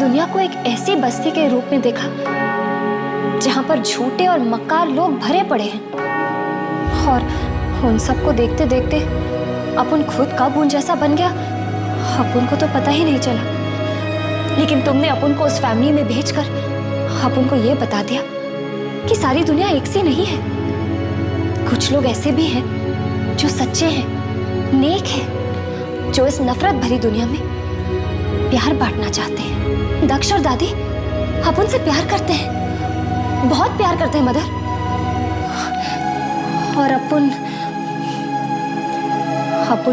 दुनिया को एक ऐसी बस्ती के रूप में देखा जहां पर झूठे और मक्कार लोग भरे पड़े हैं, और उन सबको देखते देखते अपन खुद कब उन जैसा बन गया अपन को तो पता ही नहीं चला। लेकिन तुमने अपन को उस फैमिली में भेजकर अपन को ये बता दिया कि सारी दुनिया एक सी नहीं है। कुछ लोग ऐसे भी हैं जो सच्चे हैं, नेक हैं, जो इस नफरत भरी दुनिया में प्यार बांटना चाहते हैं। दक्ष और दादी अपन से प्यार करते हैं, बहुत प्यार करते हैं मदर। और अपन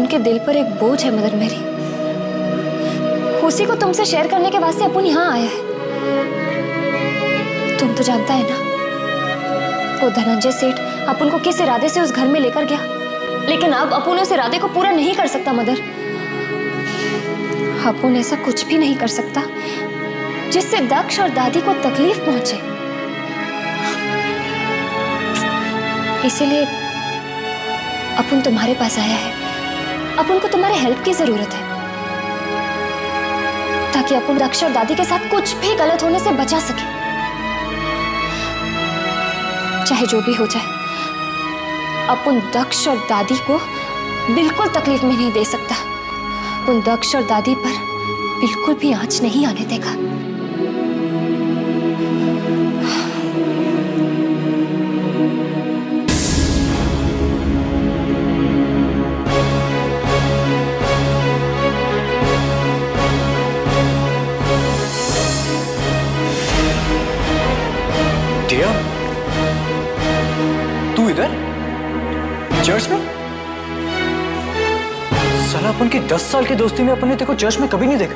के दिल पर एक बोझ है मदर मेरी, उसी को तुमसे शेयर करने के वास्ते अपन यहाँ आया है। तुम तो जानता है ना, वो धनंजय सेठ अपन को किस इरादे से उस घर में लेकर गया, लेकिन अब अपन उस इरादे को पूरा नहीं कर सकता मदर। अपन ऐसा कुछ भी नहीं कर सकता जिससे दक्ष और दादी को तकलीफ पहुंचे। इसीलिए अपन तुम्हारे पास आया है। अपन को तुम्हारे हेल्प की जरूरत है ताकि अपन दक्ष और दादी के साथ कुछ भी गलत होने से बचा सके। चाहे जो भी हो जाए, अपन दक्ष और दादी को बिल्कुल तकलीफ में नहीं दे सकता। अपन दक्ष और दादी पर बिल्कुल भी आंच नहीं आने देगा। तू इधर चर्च में? साला अपन की 10 साल की दोस्ती में अपन ने तेरे को चर्च में कभी नहीं देखा।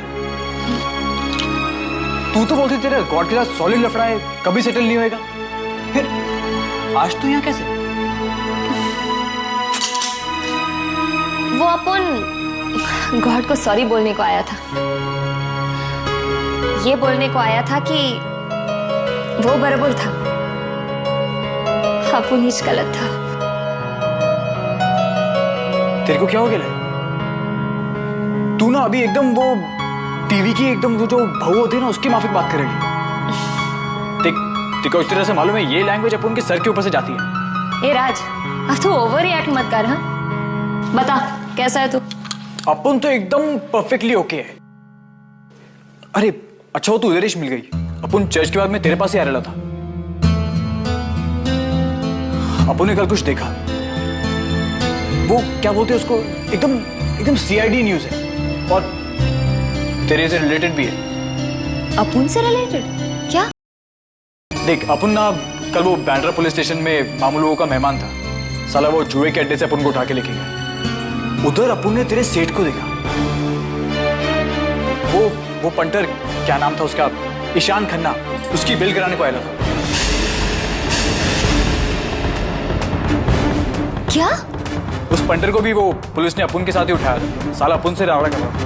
तू तो बोलती तेरा गॉड के साथ सॉलिड लफड़ा है, कभी सेटल नहीं होएगा, फिर आज तू यहाँ कैसे? वो अपन गॉड को सॉरी बोलने को आया था। ये बोलने को आया था कि वो बराबर था, अपन ही गलत था। तेरे को क्या हो गया? तू ना अभी एकदम वो टीवी की एकदम वो जो बहू होती है ना, उसकी माफिक बात करेगी। देखो इस तरह से मालूम है ये लैंग्वेज अपन के सर के ऊपर से जाती है। ए राज, अब तू ओवर रिएक्ट मत कर। हाँ बता कैसा है तू? अपन तो एकदम परफेक्टली ओके है। अरे अच्छा हो तू उधर ही मिल गई। अपन चर्च के बाद में तेरे पास ही आ रहा था। अपन ने कल कुछ देखा, वो क्या बोलते हैं उसको, एकदम सीआईडी न्यूज है और तेरे से रिलेटेड भी है। अपन से रिलेटेड क्या? देख अपन ना कल वो बैंड्रा पुलिस स्टेशन में मामू लोगों का मेहमान था। साला वो जुए के अड्डे से अपन को उठा के लेके गया। उधर अपन ने तेरे सेठ को देखा। वो पंटर क्या नाम था उसका, ईशान खन्ना, उसकी बिल कराने को आया था। क्या? उस पंटर को भी वो पुलिस ने अपन के साथ ही उठाया था। साला अपन से रावड़ा कर रहा था।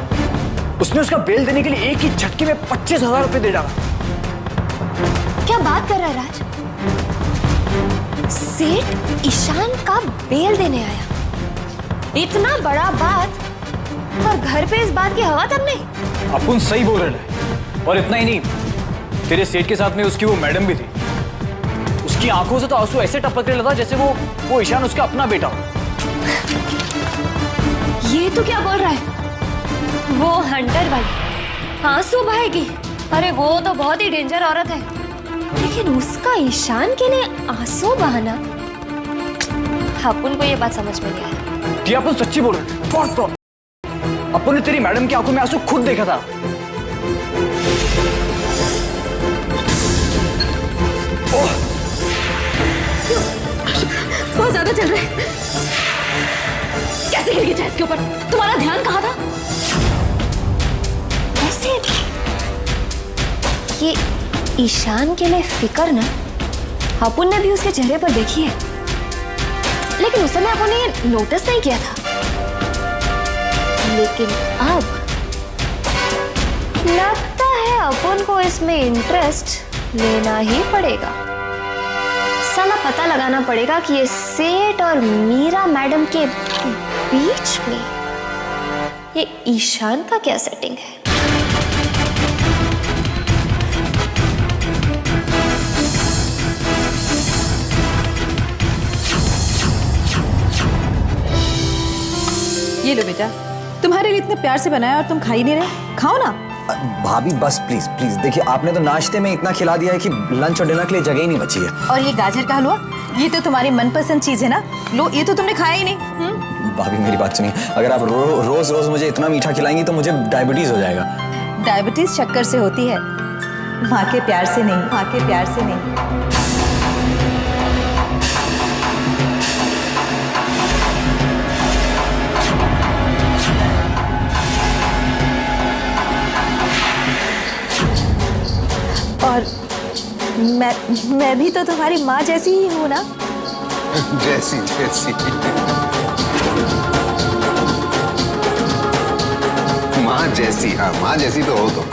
उसने उसका बेल देने के लिए एक ही झटके में 25,000 रुपए दे डाला। क्या बात कर रहा है राज? सेठ ईशान का बेल देने आया? इतना बड़ा बात, और घर पे इस बात की हवा तब नहीं? अपन सही बोल रहे हैं। और इतना ही नहीं, तेरे सेठ के साथ में उसकी वो मैडम भी थी। उसकी आंखों से तो आंसू ऐसे टपक रहा था जैसे वो ईशान उसका अपना बेटा हो। ये तो क्या बोल रहा है? वो हंटर वाली आंसू बहाएगी? अरे वो तो बहुत ही डेंजर औरत है, लेकिन उसका ईशान के लिए आंसू बहाना, अपन को ये बात समझ में नहीं आया। ये अपन सच्ची बोल रहे हैं, बहुत। अपन ने तेरी मैडम की आंखों में आंसू खुद देखा था। बहुत ज्यादा चल रहा है। कैसे गिर गई चेस्ट के ऊपर? तुम्हारा ध्यान कहाँ था? ऐसे ये ईशान के लिए फिक्र ना अपन ने भी उसके चेहरे पर देखी है, लेकिन उस समय अपन ने ये नोटिस नहीं किया था। लेकिन अब लगता है अपन को इसमें इंटरेस्ट लेना ही पड़ेगा। साला पता लगाना पड़ेगा कि ये सेठ और मीरा मैडम के बीच में ये ईशान का क्या सेटिंग है। ये लो बेटा, तुम्हारे लिए इतने प्यार से बनाया और तुम खा ही नहीं रहे, खाओ ना। भाभी बस प्लीज प्लीज, देखिए आपने तो नाश्ते में इतना खिला दिया है कि लंच और डिनर के लिए जगह ही नहीं बची है। और ये गाजर का हलवा, ये तो तुम्हारी मनपसंद चीज है ना, लो ये तो तुमने खाया ही नहीं। भाभी मेरी बात सुनिए, अगर आप रोज रोज मुझे इतना मीठा खिलाएंगी तो मुझे डायबिटीज हो जाएगा। डायबिटीज शक्कर से होती है, माँ के प्यार से नहीं, माँ के प्यार से नहीं। और मैं भी तो तुम्हारी माँ जैसी ही हूँ ना। जैसी जैसी माँ जैसी, हाँ माँ जैसी तो हो। तो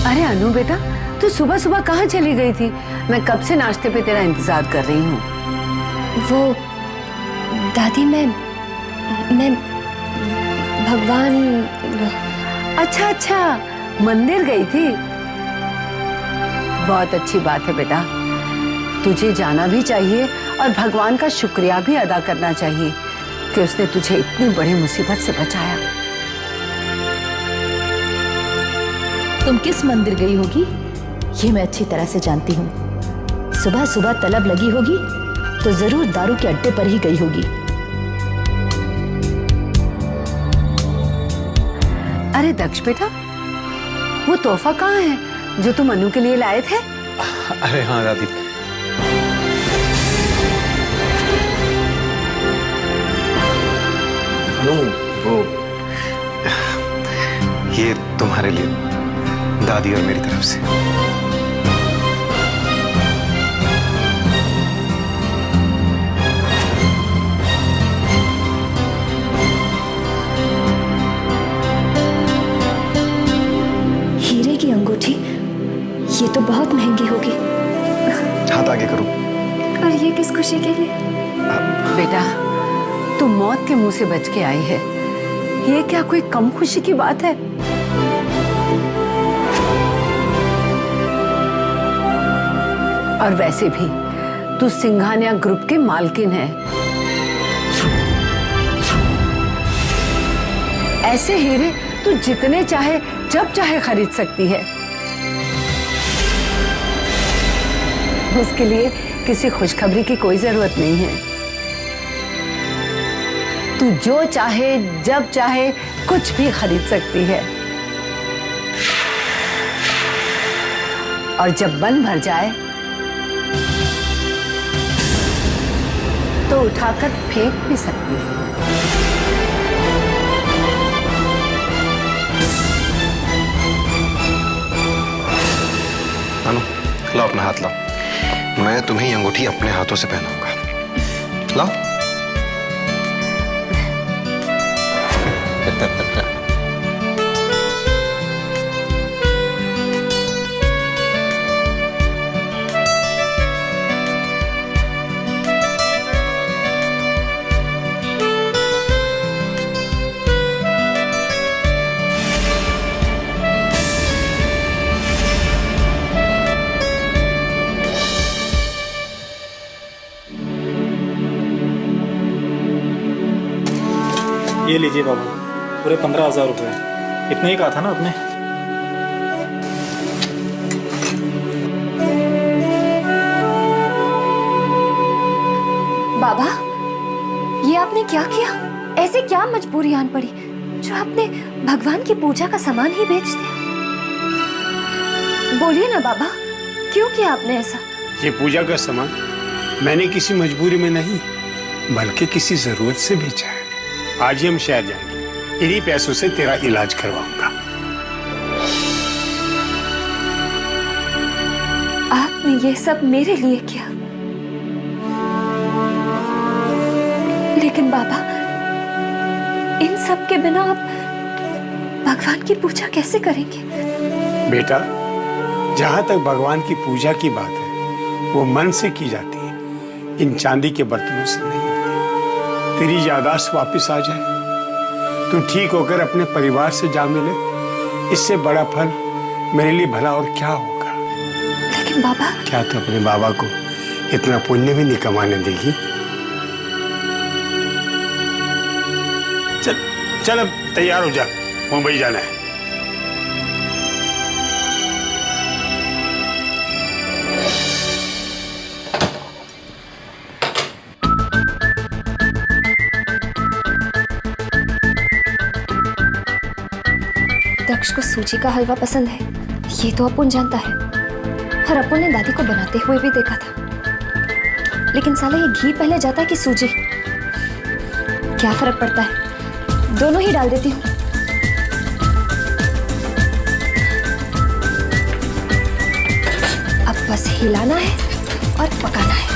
अरे अनु बेटा, तू सुबह सुबह कहाँ चली गई थी? मैं कब से नाश्ते पे तेरा इंतजार कर रही हूँ। वो दादी, मैं भगवान। अच्छा अच्छा, मंदिर गई थी। बहुत अच्छी बात है बेटा, तुझे जाना भी चाहिए और भगवान का शुक्रिया भी अदा करना चाहिए कि उसने तुझे इतनी बड़ी मुसीबत से बचाया। तुम किस मंदिर गई होगी ये मैं अच्छी तरह से जानती हूँ। सुबह सुबह तलब लगी होगी तो जरूर दारू के अड्डे पर ही गई होगी। अरे दक्ष बेटा, वो तोहफा कहाँ है जो तुम अनु के लिए लाए थे? अरे हाँ दादी, वो ये तुम्हारे लिए, दादी और मेरी तरफ से। हीरे की अंगूठी, ये तो बहुत महंगी होगी। हाथ आगे करो। और ये किस खुशी के लिए? बेटा, तू मौत के मुंह से बच के आई है, ये क्या कोई कम खुशी की बात है? और वैसे भी तू सिंघानिया ग्रुप की मालकिन है। ऐसे हीरे तू जितने चाहे जब चाहे खरीद सकती है। उसके लिए किसी खुशखबरी की कोई जरूरत नहीं है। तू जो चाहे जब चाहे कुछ भी खरीद सकती है। और जब मन भर जाए तो उठाकर फेंक भी सकती है। अनु, लाओ अपना हाथ लाओ, मैं तुम्हें ये अंगूठी अपने हाथों से पहनाऊंगा। लाओ। ये लीजिए बाबू, पूरे 15,000 रुपये। इतना ही कहा था ना आपने? बाबा, ये आपने क्या किया? ऐसे क्या मजबूरी आन पड़ी जो आपने भगवान की पूजा का सामान ही बेच दिया? बोलिए ना बाबा, क्यों किया आपने ऐसा? ये पूजा का सामान मैंने किसी मजबूरी में नहीं बल्कि किसी जरूरत से बेचा है। आज ही हम शहर जाएंगे, इन्हीं पैसों से तेरा इलाज करवाऊंगा। आपने ये सब मेरे लिए किया, लेकिन बाबा, इन सब के बिना आप भगवान की पूजा कैसे करेंगे? बेटा, जहां तक भगवान की पूजा की बात है वो मन से की जाती है, इन चांदी के बर्तनों से नहीं होती। तेरी याददाश्त वापस आ जाए, तू ठीक होकर अपने परिवार से जा मिले, इससे बड़ा फल मेरे लिए भला और क्या होगा। लेकिन बाबा, क्या तू अपने बाबा को इतना पुण्य भी नहीं कमाने देगी? चल चल अब तैयार हो जा, मुंबई जाना है। दक्ष को सूजी का हलवा पसंद है, ये तो अपुन जानता है, और अपुन ने दादी को बनाते हुए भी देखा था। लेकिन साला ये घी पहले जाता है कि सूजी? क्या फर्क पड़ता है, दोनों ही डाल देती हूँ। अब बस हिलाना है और पकाना है।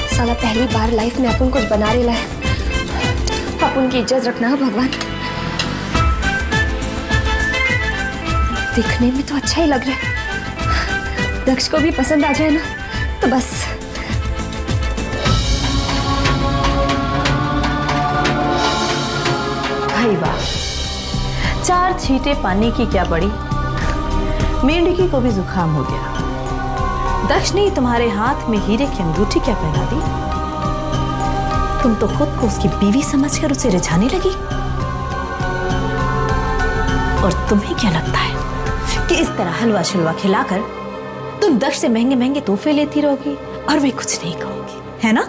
साला पहली बार लाइफ में अपन कुछ बना रेला है। अपन की इज्जत रखना है भगवान। दिखने में तो अच्छा ही लग रहा है, दक्ष को भी पसंद आ जाए ना तो बस। भाई वाह, 4 छींटे पानी की क्या बड़ी, मेंढकी को भी जुकाम हो गया। दक्ष ने तुम्हारे हाथ में हीरे की अंगूठी क्या पहना दी? तुम तो खुद को उसकी बीवी समझकर उसे रिझाने लगी। और तुम्हें क्या लगता है कि इस तरह हलवा शलवा खिलाकर तुम दक्ष से महंगे महंगे तोहफे लेती रहोगी और वे कुछ नहीं कहोगी, है ना?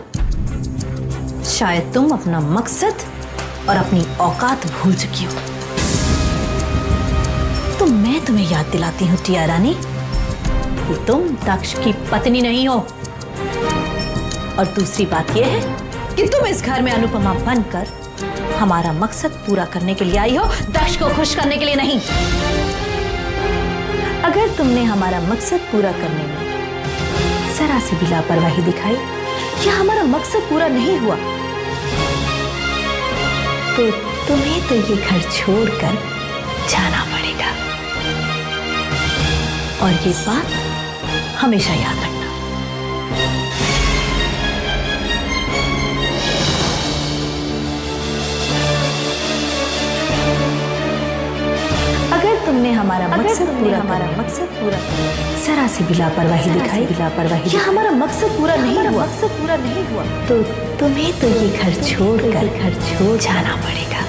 शायद तुम अपना मकसद और अपनी औकात भूल चुकी हो। तो मैं तुम्हें याद दिलाती हूँ टिया रानी कि तुम दक्ष की पत्नी नहीं हो। और दूसरी बात यह है कि तुम इस घर में अनुपमा बनकर हमारा मकसद पूरा करने के लिए आई हो, दक्ष को खुश करने के लिए नहीं। अगर तुमने हमारा मकसद पूरा करने में जरा सी भी लापरवाही दिखाई या हमारा मकसद पूरा नहीं हुआ तो तुम्हें तो ये घर छोड़कर जाना पड़ेगा। और ये बात हमेशा याद रखना। अगर तुमने हमारा मकसद पूरा जरा सी भी लापरवाही दिखाई या हमारा मकसद पूरा नहीं हुआ तो तुम्हें तो ये घर छोड़कर जाना पड़ेगा।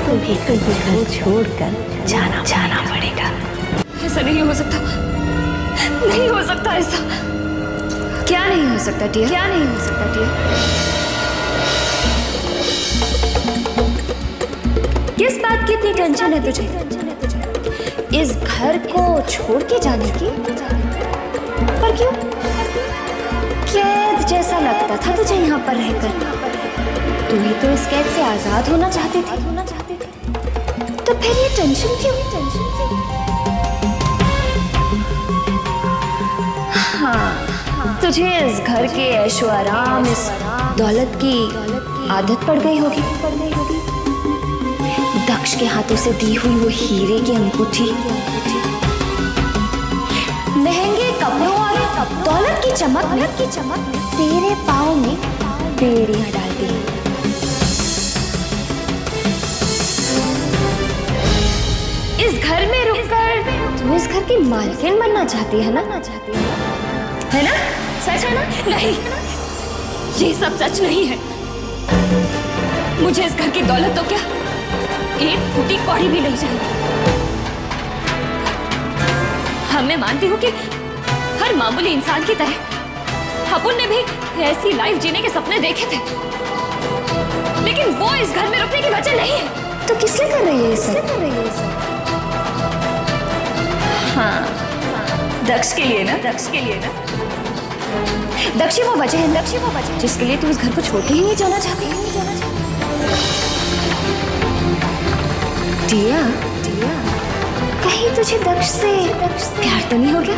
तुम्हें तो ये घर छोड़कर जाना पड़ेगा। ऐसा नहीं हो सकता, नहीं हो सकता ऐसा। क्या नहीं हो सकता टिया? क्या नहीं हो सकता टिया? किस बात की इतनी टेंशन है तुझे? इस घर को छोड़ के जाने की? पर क्यों? कैद जैसा लगता था तुझे यहाँ पर रहकर। तू ही तो इस कैद से आजाद होना चाहती थी। तो फिर ये टेंशन क्यों? हाँ, तुझे इस घर के ऐशो आराम, इस दौलत की आदत पड़ गई होगी। दक्ष के हाथों से दी हुई वो हीरे की अंगूठी, महंगे कपड़ों और दौलत की चमक तेरे पाँव में बेड़ियां डाल दी। इस घर में रुककर तू इस घर की मालकिन बनना चाहती है ना? है ना? सच है ना? नहीं, ये सब सच नहीं है। मुझे इस घर की दौलत तो क्या, एक फूटी कौड़ी भी नहीं चाहिए। हाँ, मैं मानती हूँ कि हर मामूली इंसान की तरह अपुन ने भी ऐसी लाइफ जीने के सपने देखे थे, लेकिन वो इस घर में रुकने की वजह नहीं है। तो किस लिए कर रही है इसे? हाँ, दक्ष के लिए ना। दक्ष ही वो वजह है जिसके लिए तू इस घर को छोड़ के ही नहीं जाना चाहती। टिया, कहीं तुझे दक्ष से प्यार तो नहीं हो गया?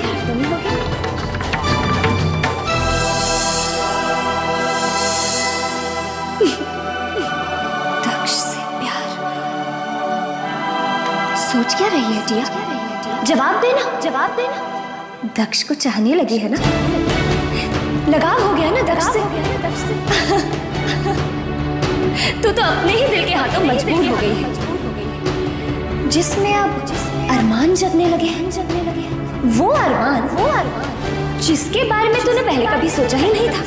सोच क्या रही है टिया? जवाब देना, जवाब देना। दक्ष को चाहने लगी है ना? लगाव हो गया ना दक्ष से? तू तो अपने ही दिल के हाथों मजबूर हो गई है, जिसमें अब अरमान जगने लगे हैं। वो अरमान जिसके बारे में तूने पहले कभी सोचा ही नहीं था।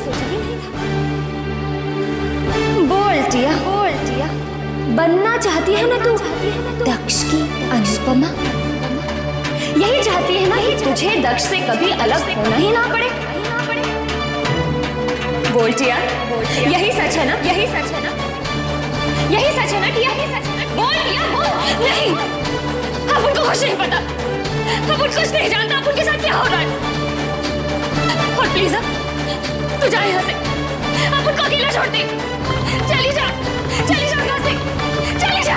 बोल टिया, बोल टिया, बनना चाहती है ना तू दक्ष की अनुपमा? यही चाहती है ना कि तुझे दक्ष से कभी अलग होना ही ना पड़े? बोल टिया, यही सच है ना? यही सच है ना? यही सच है ना टिया? बोल टिया, बोल। नहीं, अब उनको कुछ नहीं पता, अब उनको कुछ नहीं जानता अब उनके साथ क्या हो रहा है। और प्लीज अब तू जा यहाँ से, अब उनको अकेला छोड़ दे। चली जा, चली जा यहाँ से, चली जा।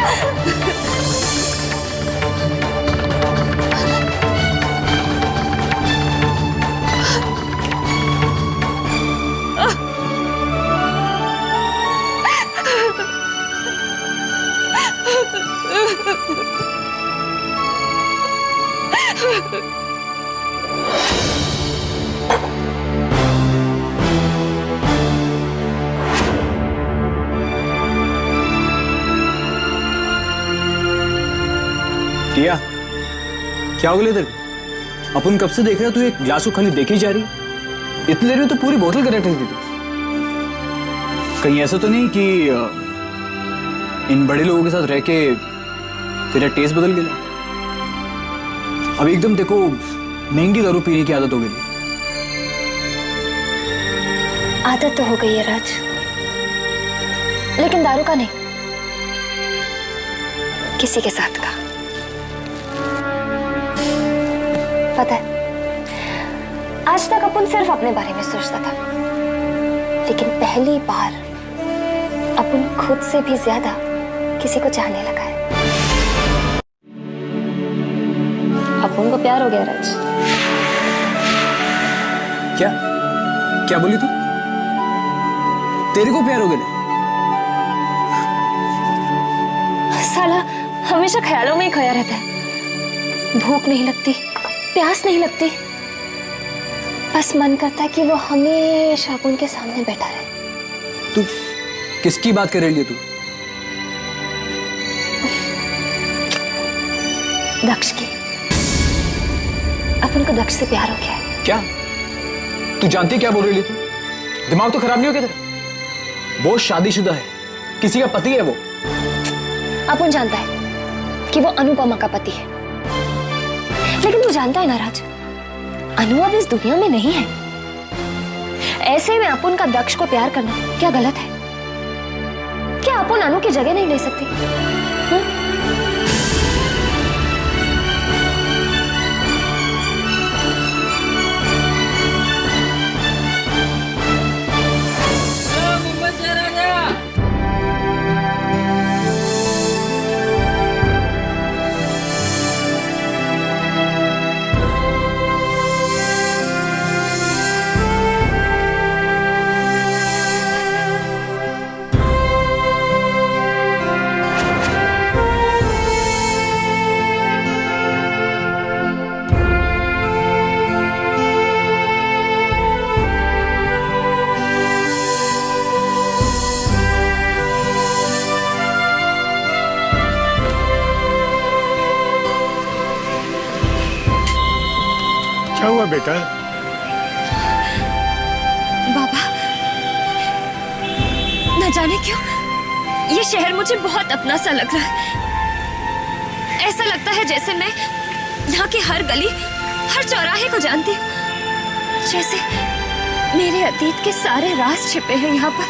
टिया, क्या हो गया तेरे? अपन कब से देख रहे, तू एक ग्लास को खाली देखे जा रही? इतनी देर में तो पूरी बोतल करेक्ट थी तू। कहीं ऐसा तो नहीं कि इन बड़े लोगों के साथ रह के तेरा टेस्ट बदल गया? अब एकदम देखो महंगी दारू पीने की आदत हो गई। आदत तो हो गई है राज, लेकिन दारू का नहीं, किसी के साथ का। पता है, आज तक अपन सिर्फ अपने बारे में सोचता था, लेकिन पहली बार अपन खुद से भी ज्यादा किसी को चाहने लगा है। अपन को प्यार हो गया राज। क्या क्या बोली तू? तेरे को प्यार हो गया? साला हमेशा ख्यालों में ही खोया रहता है। भूख नहीं लगती, प्यास नहीं लगती, बस मन करता है कि वो हमेशा अपन के सामने बैठा रहे। तू किसकी बात कर रही है तू? दक्ष की। अपन को दक्ष से प्यार हो गया है। क्या तू जानती क्या बोल रही है तू? दिमाग तो खराब नहीं हो गया तेरा? वो शादीशुदा है, किसी का पति है वो। अपन जानता है कि वो अनुपमा का पति है, लेकिन तू जानता है ना राज, अनु अब इस दुनिया में नहीं है। ऐसे में अपन का दक्ष को प्यार करना क्या गलत है? क्या अपन अनु की जगह नहीं ले सकते? क्या हुआ बेटा? बाबा, न जाने क्यों ये शहर मुझे बहुत अपना सा लग रहा है। ऐसा लगता है जैसे मैं यहाँ की हर गली, हर चौराहे को जानती हूँ। जैसे मेरे अतीत के सारे राज छिपे हैं यहाँ पर,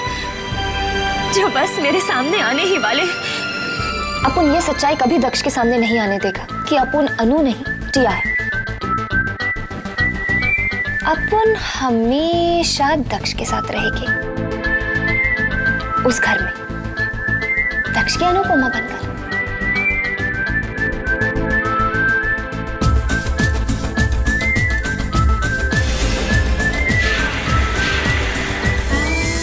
जो बस मेरे सामने आने ही वाले हैं। अपन ये सच्चाई कभी दक्ष के सामने नहीं आने देगा कि अपन अनु नहीं, टिया है। अपन हमेशा दक्ष के साथ रहेगी, उस घर में, दक्ष की अनुपमा बनकर।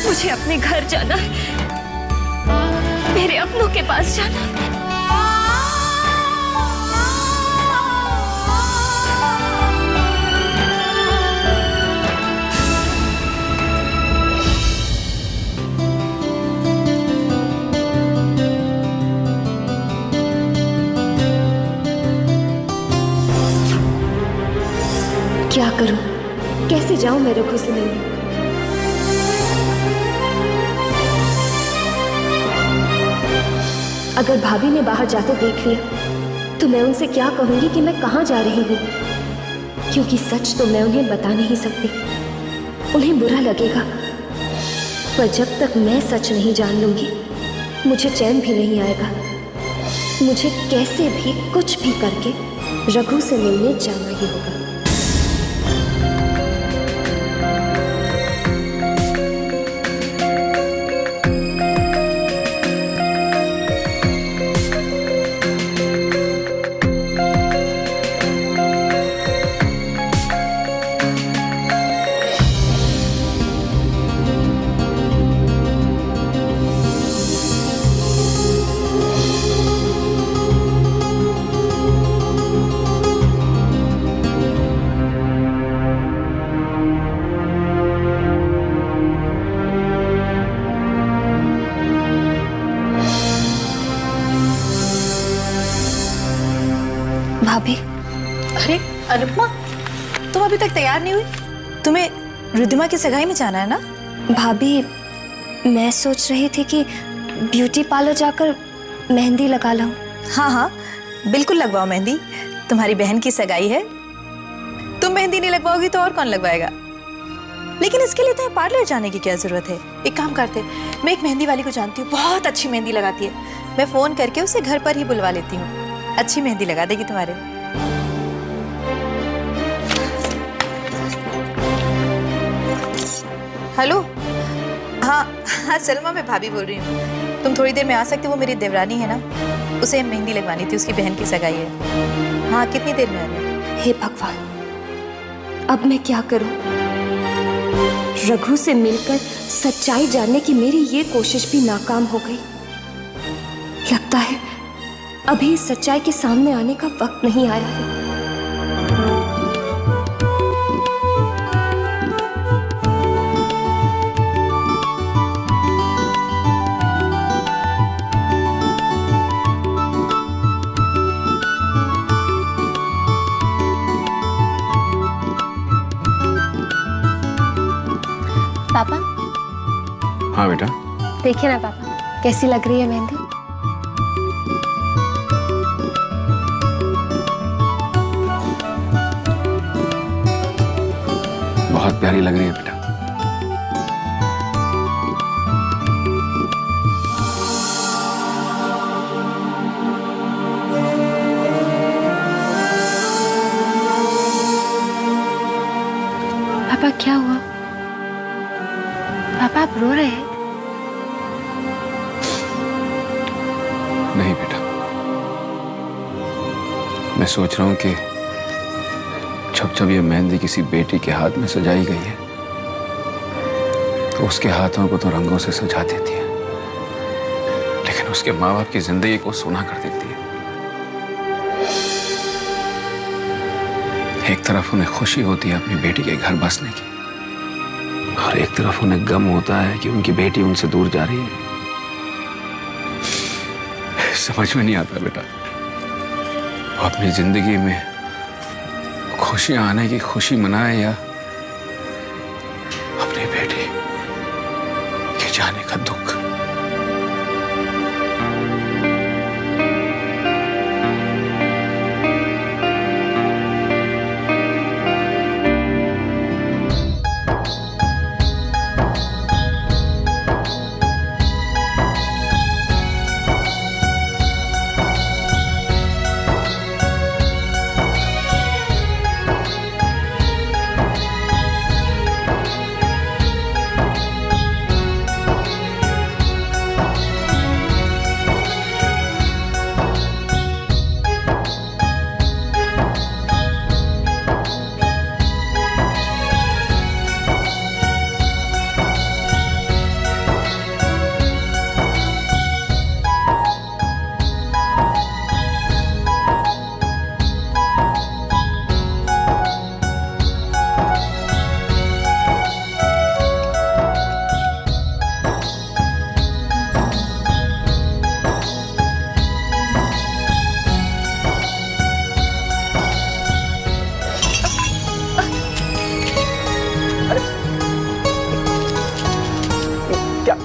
मुझे अपने घर जाना है, मेरे अपनों के पास जाना है। करूं? कैसे जाऊं मैं रघु से मिलने? अगर भाभी ने बाहर जाते देख लिया तो मैं उनसे क्या कहूंगी कि मैं कहां जा रही हूं? क्योंकि सच तो मैं उन्हें बता नहीं सकती, उन्हें बुरा लगेगा। पर जब तक मैं सच नहीं जान लूंगी मुझे चैन भी नहीं आएगा। मुझे कैसे भी कुछ भी करके रघु से मिलने जाना ही होगा। भाभी, अरे अनुपमा, तुम अभी तक तैयार नहीं हुई? तुम्हें रिद्धिमा की सगाई में जाना है ना? भाभी मैं सोच रही थी कि ब्यूटी पार्लर जाकर मेहंदी लगा लूं। हाँ हाँ, बिल्कुल लगवाओ मेहंदी। तुम्हारी बहन की सगाई है, तुम मेहंदी नहीं लगवाओगी तो और कौन लगवाएगा? लेकिन इसके लिए तुम्हें पार्लर जाने की क्या जरूरत है? एक काम करते, मैं एक मेहंदी वाली को जानती हूँ, बहुत अच्छी मेहंदी लगाती है। मैं फोन करके उसे घर पर ही बुलवा लेती हूँ, अच्छी मेहंदी लगा देगी तुम्हारे। हेलो, हाँ हाँ सलमा, मैं भाभी बोल रही हूँ। तुम थोड़ी देर में आ सकते हो? वो मेरी देवरानी है ना, उसे मेहंदी लगवानी थी, उसकी बहन की सगाई है। हाँ, कितनी देर में आ रही हो? हे भगवान, अब मैं क्या करूं? रघु से मिलकर सच्चाई जानने की मेरी ये कोशिश भी नाकाम हो गई। लगता है अभी इस सच्चाई के सामने आने का वक्त नहीं आया है। पापा, हाँ बेटा, देखिए ना पापा, कैसी लग रही है मेहंदी? बहुत प्यारी लग रही है बेटा। पापा क्या हुआ? पापा आप रो रहे हैं? नहीं बेटा, मैं सोच रहा हूं कि जब ये मेहंदी किसी बेटी के हाथ में सजाई गई है तो उसके हाथों को तो रंगों से सजा देती है, लेकिन उसके माँ बाप की जिंदगी को सूना कर देती है। एक तरफ उन्हें खुशी होती है अपनी बेटी के घर बसने की, और एक तरफ उन्हें गम होता है कि उनकी बेटी उनसे दूर जा रही है। समझ में नहीं आता बेटा, वो अपनी जिंदगी में खुशियां आने की खुशी मनाए या अपनी बेटी के जाने का दुख।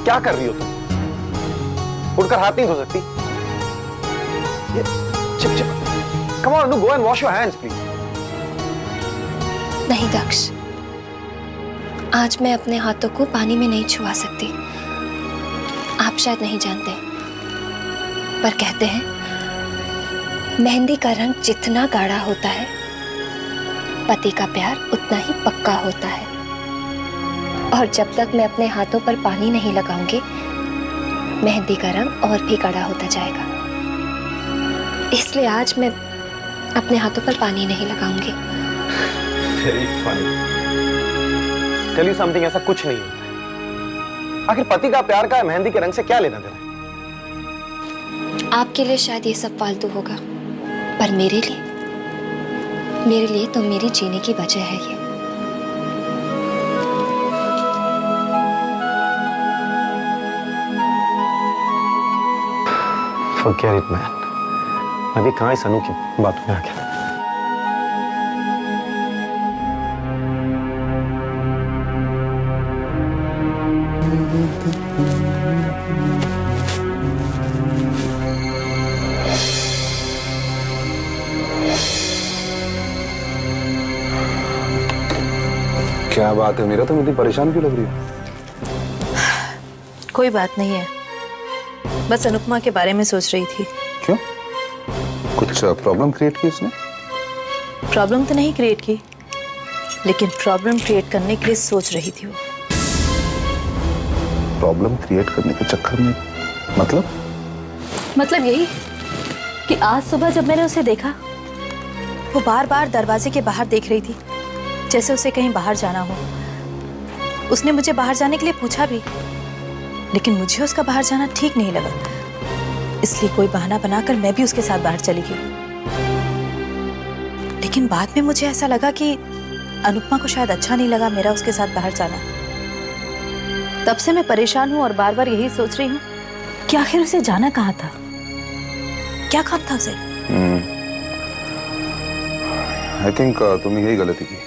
क्या कर रही हो तुम? उठकर हाथ नहीं धो सकती? ये chip chip. Come on, go and wash your hands please. नहीं दक्ष, आज मैं अपने हाथों को पानी में नहीं छुआ सकती। आप शायद नहीं जानते, पर कहते हैं मेहंदी का रंग जितना गाढ़ा होता है, पति का प्यार उतना ही पक्का होता है। और जब तक मैं अपने हाथों पर पानी नहीं लगाऊंगी, मेहंदी का रंग और भी गाढ़ा होता जाएगा। इसलिए आज मैं अपने हाथों पर पानी नहीं लगाऊंगी। Very funny. Tell you something, ऐसा कुछ नहीं होता है। आखिर पति का प्यार का मेहंदी के रंग से क्या लेना देना है? आपके लिए शायद ये सब फालतू होगा, पर मेरे लिए तो मेरी जीने की वजह है ये। Forget it, man. मैं भी कहाँ इस अनु की बातों में आ गया। क्या बात है मेरा, तुम इतनी परेशान क्यों लग रही हो? कोई बात नहीं है, बस अनुपमा के बारे में सोच रही थी। क्यों? कुछ प्रॉब्लम क्रिएट की उसने? प्रॉब्लम तो नहीं क्रिएट की, लेकिन प्रॉब्लम क्रिएट करने के लिए सोच रही थी वो। प्रॉब्लम क्रिएट करने के चक्कर में? मतलब यही कि आज सुबह जब मैंने उसे देखा, वो बार बार दरवाजे के बाहर देख रही थी, जैसे उसे कहीं बाहर जाना हो। उसने मुझे बाहर जाने के लिए पूछा भी, लेकिन मुझे उसका बाहर जाना ठीक नहीं लगा, इसलिए कोई बहाना बनाकर मैं भी उसके साथ बाहर चली गई। लेकिन बाद में मुझे ऐसा लगा कि अनुपमा को शायद अच्छा नहीं लगा मेरा उसके साथ बाहर जाना। तब से मैं परेशान हूं और बार बार यही सोच रही हूं कि आखिर उसे जाना कहाँ था, क्या काम था उसे। आई थिंक तुमने यही गलती की।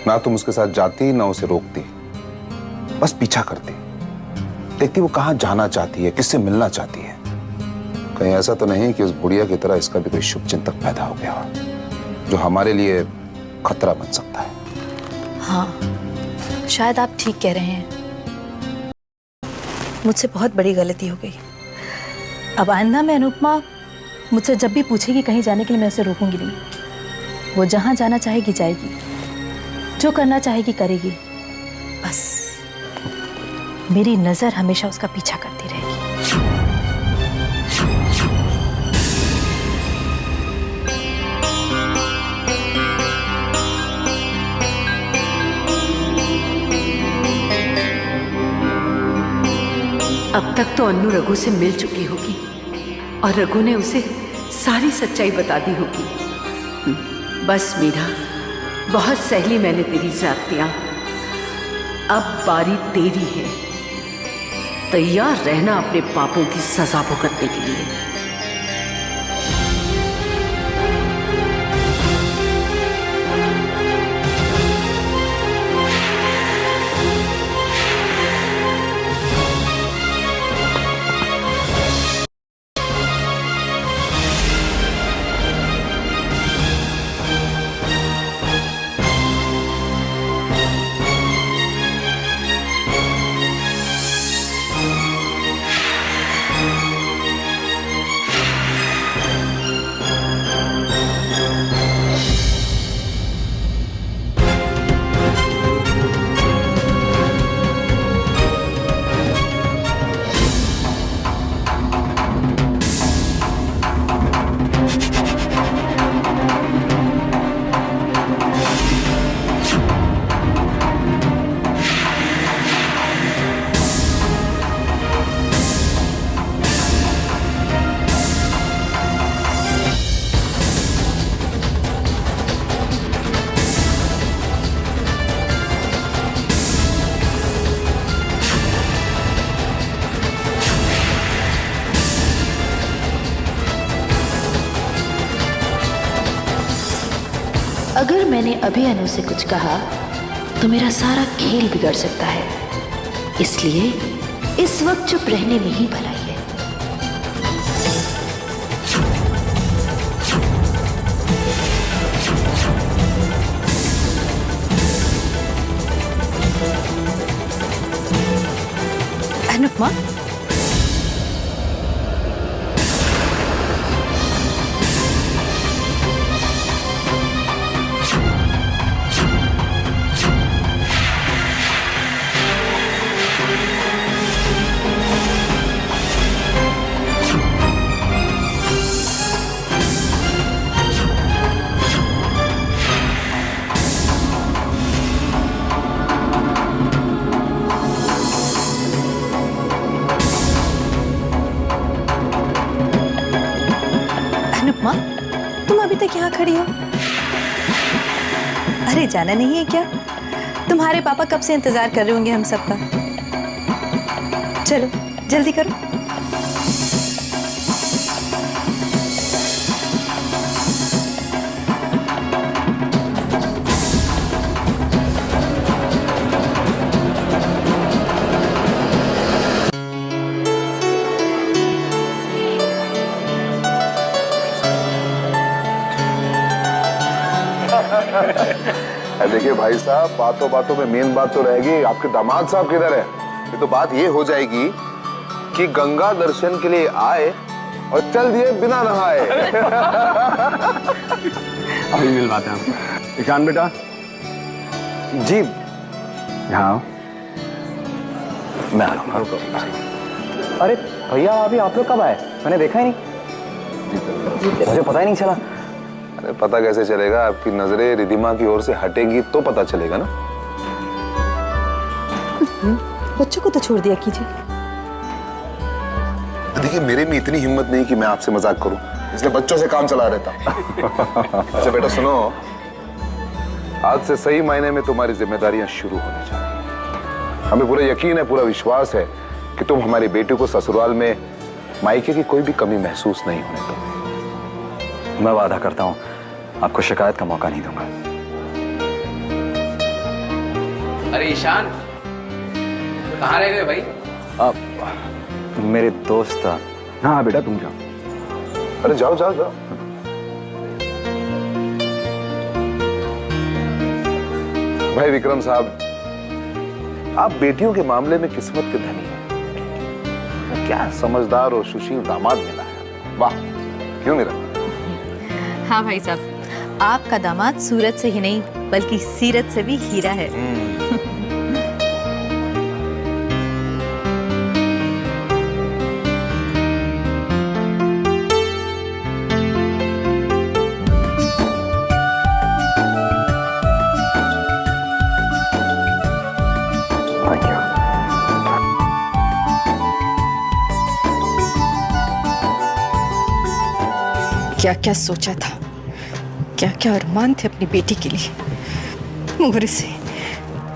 ना तुम उसके साथ जाती, ना उसे रोकती, बस पीछा करती, देखती वो कहाँ जाना चाहती है, किससे मिलना चाहती है। कहीं ऐसा तो नहीं कि उस बुढ़िया की तरह इसका भी कोई शुभ चिंतक पैदा हो गया हो, जो हमारे लिए खतरा बन सकता है। हाँ, शायद आप ठीक कह रहे हैं। मुझसे बहुत बड़ी गलती हो गई। अब आइंदा में अनुपमा मुझसे जब भी पूछेगी कहीं जाने के लिए, मैं उसे रोकूंगी नहीं। वो जहाँ जाना चाहेगी जाएगी, जो करना चाहेगी करेगी, बस मेरी नजर हमेशा उसका पीछा करती रहेगी। अब तक तो अन्नू रघु से मिल चुकी होगी और रघु ने उसे सारी सच्चाई बता दी होगी। बस मीरा, बहुत सहली मैंने तेरी ज़्यादतियां, अब बारी तेरी है। तैयार रहना अपने पापों की सजा भुगतने के लिए। अगर मैंने अभी अनु से कुछ कहा तो मेरा सारा खेल बिगड़ सकता है, इसलिए इस वक्त चुप रहने में ही भलाई है। अनुपमा, अनुपमा, तुम अभी तक यहाँ खड़ी हो? अरे जाना नहीं है क्या? तुम्हारे पापा कब से इंतजार कर रहे होंगे हम सबका। चलो जल्दी करो। देखिए भाई साहब, बातों बातों में मेन बात तो रहेगी, आपके दामाद साहब किधर है? ये तो बात ये हो जाएगी कि गंगा दर्शन के लिए आए और चल दिए बिना नहाए। अभी मिलवाते हैं आपको। ईशान बेटा जी यहाँ आओ। मैं आ रहा हूँ। अरे भैया, अभी आप लोग कब आए? मैंने देखा ही नहीं, मुझे पता ही नहीं चला। अरे पता कैसे चलेगा? आपकी नजरें रिधिमा की ओर से हटेगी तो पता चलेगा ना। बच्चों को तो छोड़ दिया कीजिए। देखिए, मेरे में इतनी हिम्मत नहीं कि मैं आपसे मजाक करूं, इसलिए बच्चों से काम चला रहता। अच्छा बेटा सुनो, आज से सही मायने में तुम्हारी जिम्मेदारियां शुरू होने जा रही हैं। हमें पूरा यकीन है, पूरा विश्वास है कि तुम हमारी बेटी को ससुराल में मायके की कोई भी कमी महसूस नहीं होने दोगे। मैं वादा करता हूँ आपको शिकायत का मौका नहीं दूंगा। अरे ईशान, कहाँ रह गए भाई? आप मेरे दोस्त। हाँ बेटा तुम जाओ। अरे जाओ जाओ जाओ। भाई विक्रम साहब, आप बेटियों के मामले में किस्मत के धनी हैं। क्या समझदार और सुशील दामाद मिला है, वाह। क्यों मेरा? हाँ भाई साहब, आपका दामाद सूरत से ही नहीं बल्कि सीरत से भी हीरा है। क्या क्या सोचा था, क्या क्या अरमान थे अपनी बेटी के लिए, मगर इसे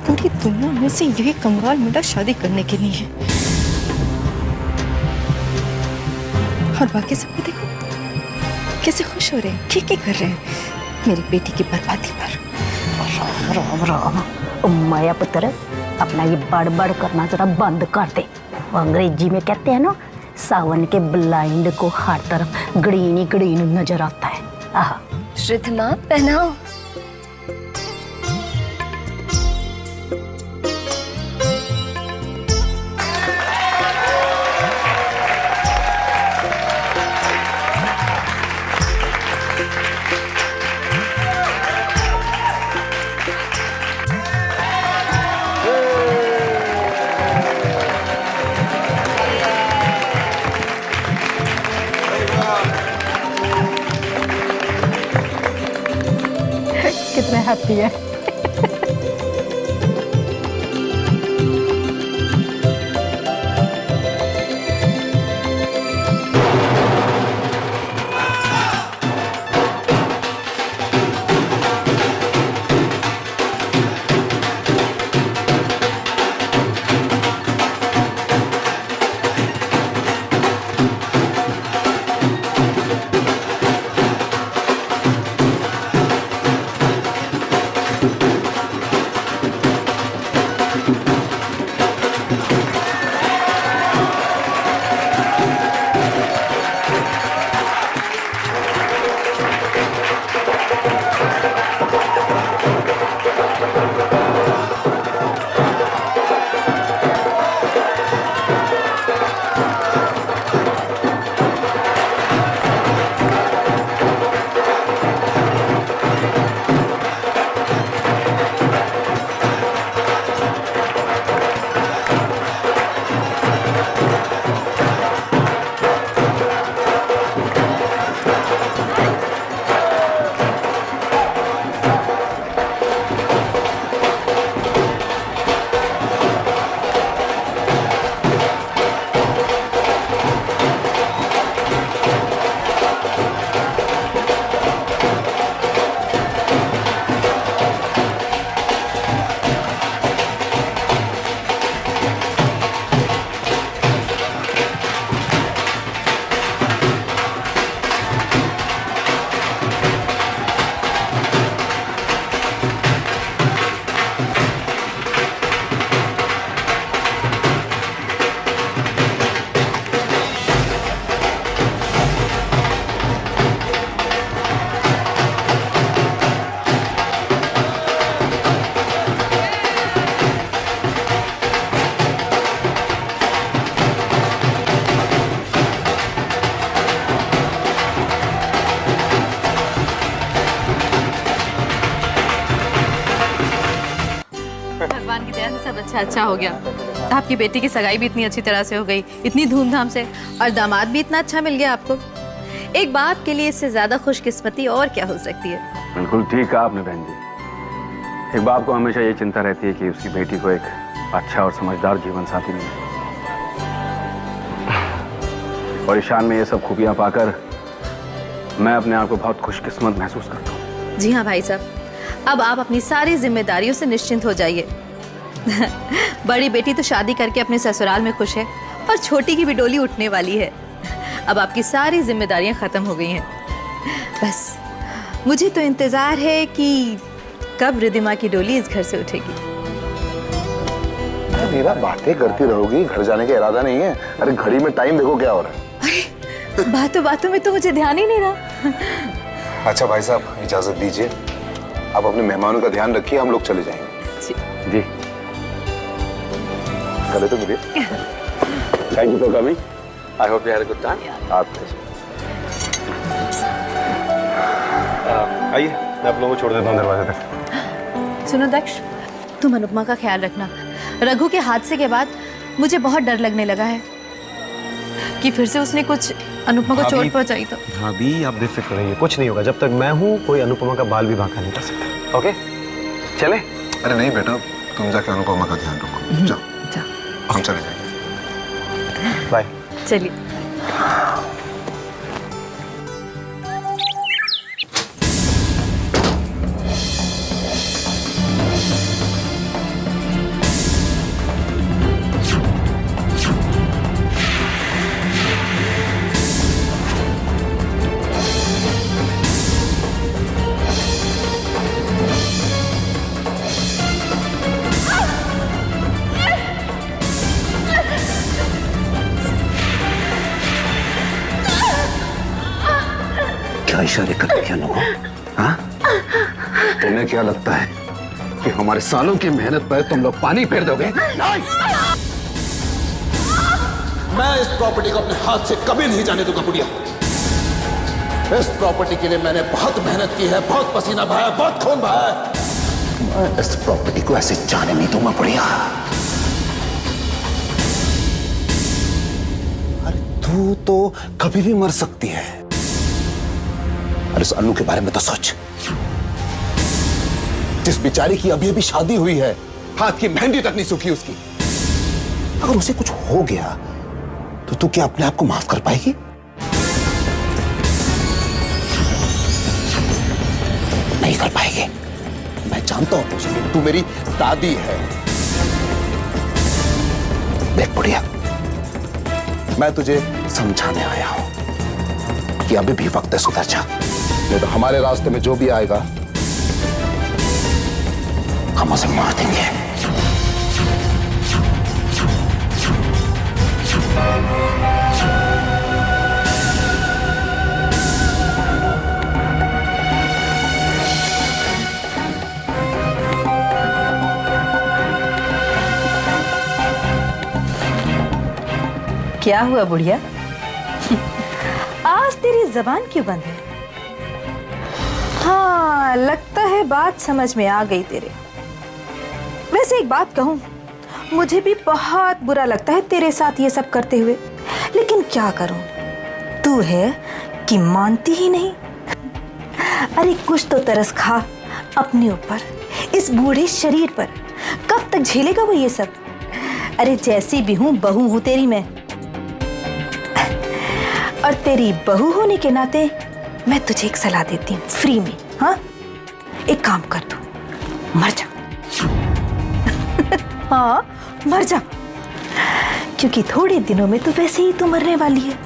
पूरी दुनिया में से यही कंगाल मिला शादी करने के लिए। और बाकी सबको देखो कैसे खुश हो रहे हैं, क्या कर रहे हैं मेरी बेटी की बर्बादी पर। राम राम। माया पुत्र, अपना ये बड़बड़ करना जरा बंद कर दे। वो अंग्रेजी में कहते हैं ना, सावन के ब्लाइंड को हर तरफ ग्रीन ही ग्रीन नजर आता है। आहा। रिधिमा, पहनाओ। कितना हैप्पी है। अच्छा हो गया। आपकी बेटी की सगाई भी इतनी अच्छी तरह से हो गई, इतनी धूमधाम से, और दामाद भी इतना अच्छा मिल गया आपको। एक बाप के लिए इससे ज्यादा खुशकिस्मती और क्या हो सकती है। बिल्कुल ठीक कहा आपने बहन जी। एक बाप को हमेशा ये चिंता रहती है कि उसकी बेटी को एक अच्छा और समझदार जीवन साथी मिले, और ईशान में ये सब खूबियां पाकर मैं अपने आप को बहुत खुशकिस्मत महसूस करता हूँ। जी हाँ भाई साहब, अब आप अपनी सारी जिम्मेदारियों से निश्चिंत हो जाइए। बड़ी बेटी तो शादी करके अपने ससुराल में खुश है, और छोटी की भी डोली उठने वाली है। अब आपकी सारी जिम्मेदारियां खत्म हो गई हैं। बस मुझे तो इंतजार है कि कब रिद्धिमा की डोली इस घर से उठेगी। मेरा बातें करती रहोगी, घर जाने का इरादा नहीं है। अरे घड़ी में टाइम देखो क्या हो रहा है। अरे बातों बातों में तो मुझे ध्यान ही नहीं रहा। अच्छा भाई साहब, इजाजत दीजिए, आप अपने मेहमानों का ध्यान रखिए, हम लोग चले जाएंगे। जी चले तो मिलिए। Thank you for coming. I hope you had a good time. आप आइए, मैं आप लोगों को छोड़ देता हूँ दरवाजे तक। सुनो दक्ष, तुम अनुपमा का ख्याल रखना। रघु के हादसे के बाद मुझे बहुत डर लगने लगा है कि फिर से उसने कुछ अनुपमा को चोट पहुंचाई तो। भाभी आप बेफिक्र रहिए, कुछ नहीं होगा। जब तक मैं हूँ कोई अनुपमा का बाल भी बांका नहीं कर सकता। ओके चले? अरे नहीं बेटा, तुम जाके अनुपमा का ध्यान रखो। जाओ हम चले जाएंगे। बाय। चलिए। क्या इशारे करते क्या लोग? हाँ? तुम्हें क्या लगता है कि हमारे सालों की मेहनत पर तुम लोग पानी फेर दोगे? नहीं! मैं इस प्रॉपर्टी को अपने हाथ से कभी नहीं जाने दूंगा बुढ़िया। इस प्रॉपर्टी के लिए मैंने बहुत मेहनत की है, बहुत पसीना बहाया, बहुत खून बहाया। मैं इस प्रॉपर्टी को ऐसे जाने नहीं दूंगा बुढ़िया। अरे तू तो कभी भी मर सकती है। अरे उस अन्नू के बारे में तो सोच, जिस बेचारी की अभी अभी शादी हुई है, हाथ की मेहंदी तक नहीं सूखी उसकी। अगर उसे कुछ हो गया तो तू क्या अपने आप को माफ कर पाएगी? नहीं कर पाएगी। मैं जानता हूं तुझे, तू मेरी दादी है। देख बुढ़िया, मैं तुझे समझाने आया हूं कि अभी भी वक्त है, सुधर जा। नहीं तो हमारे रास्ते में जो भी आएगा हम उसे मार देंगे। क्या हुआ बुढ़िया? आज तेरी जबान क्यों बंद है? हाँ, लगता है बात समझ में आ गई तेरे। वैसे एक बात कहूं, मुझे भी बहुत बुरा लगता है तेरे साथ ये सब करते हुए, लेकिन क्या करूं, तू है कि मानती ही नहीं। अरे कुछ तो तरस खा अपने ऊपर, इस बूढ़े शरीर पर। कब तक झेलेगा वो ये सब? अरे जैसी भी हूं, बहू हूं तेरी मैं, और तेरी बहू होने के नाते मैं तुझे एक सलाह देती हूँ फ्री में। हाँ, एक काम कर, तू मर जा। हाँ, मर जा, क्योंकि थोड़े दिनों में तो वैसे ही तू मरने वाली है।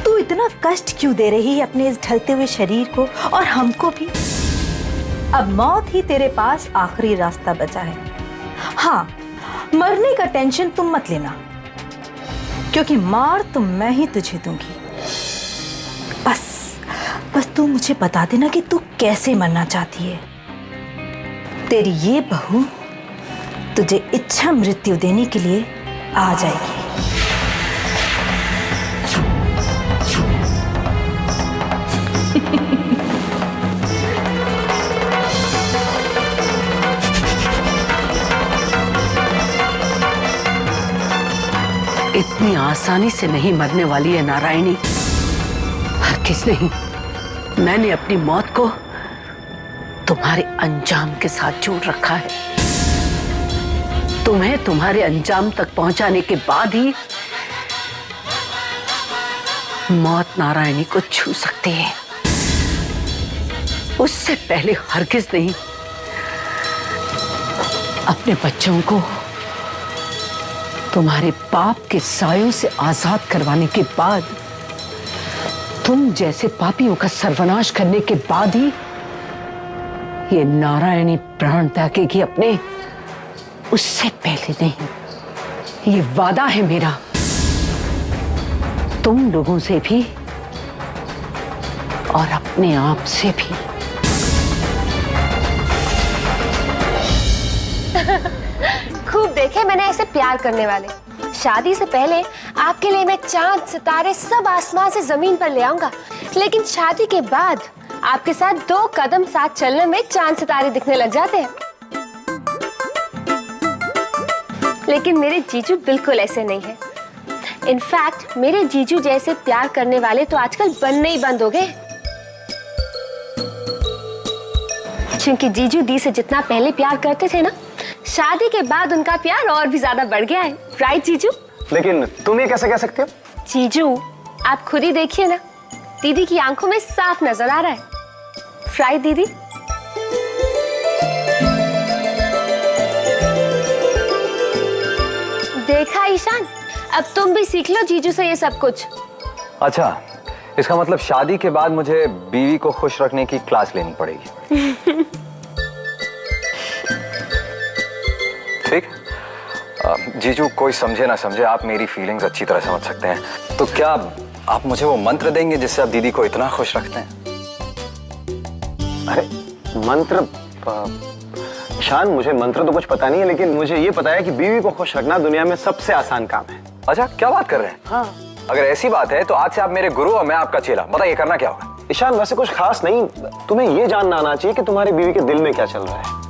तू इतना कष्ट क्यों दे रही है अपने इस ढलते हुए शरीर को और हमको भी? अब मौत ही तेरे पास आखिरी रास्ता बचा है। हाँ, मरने का टेंशन तुम मत लेना, क्योंकि मार तो मैं ही तुझे दूंगी। बस तू मुझे बता देना कि तू कैसे मरना चाहती है। तेरी ये बहू तुझे इच्छा मृत्यु देने के लिए आ जाएगी। इतनी आसानी से नहीं मरने वाली है नारायणी, हरगिज़ नहीं। मैंने अपनी मौत को तुम्हारे अंजाम के साथ जोड़ रखा है। तुम्हें तुम्हारे अंजाम तक पहुंचाने के बाद ही मौत नारायणी को छू सकती है, उससे पहले हरगिज़ नहीं। अपने बच्चों को तुम्हारे पाप के सायों से आजाद करवाने के बाद, तुम जैसे पापियों का सर्वनाश करने के बाद ही ये नारायणी प्राण त्यागेगी अपने, उससे पहले नहीं। ये वादा है मेरा तुम लोगों से भी और अपने आप से भी। खूब देखे मैंने ऐसे प्यार करने वाले। शादी से पहले आपके लिए मैं चांद सितारे सब आसमान से जमीन पर ले आऊंगा, लेकिन शादी के बाद आपके साथ 2 कदम साथ चलने में चांद सितारे दिखने लग जाते हैं। लेकिन मेरे जीजू बिल्कुल ऐसे नहीं है। इनफैक्ट मेरे जीजू जैसे प्यार करने वाले तो आजकल बनने ही बंद हो गए, क्योंकि जीजू दी से जितना पहले प्यार करते थे ना, शादी के बाद उनका प्यार और भी ज्यादा बढ़ गया है। राइट जीजू? लेकिन तुम ये कैसे कह सकते हो? जीजू आप खुद ही देखिए ना, दीदी की आंखों में साफ नजर आ रहा है। राइट दीदी? देखा ईशान, अब तुम भी सीख लो जीजू से ये सब कुछ। अच्छा, इसका मतलब शादी के बाद मुझे बीवी को खुश रखने की क्लास लेनी पड़ेगी। ठीक? जीजू कोई समझे ना समझे, आप मेरी फीलिंग्स अच्छी तरह समझ सकते हैं। तो क्या आप मुझे वो मंत्र देंगे जिससे आप दीदी को इतना खुश रखते हैं? अरे मंत्र? ईशान, मुझे मंत्र तो कुछ पता नहीं है, लेकिन मुझे ये पता है कि बीवी को खुश रखना दुनिया में सबसे आसान काम है। अच्छा, क्या बात कर रहे हैं? हाँ। अगर ऐसी बात है तो आज से आप मेरे गुरु और मैं आपका चेला। बताइए करना क्या होगा? ईशान, वैसे कुछ खास नहीं, तुम्हें ये जानना आना चाहिए कि तुम्हारी बीवी के दिल में क्या चल रहा है।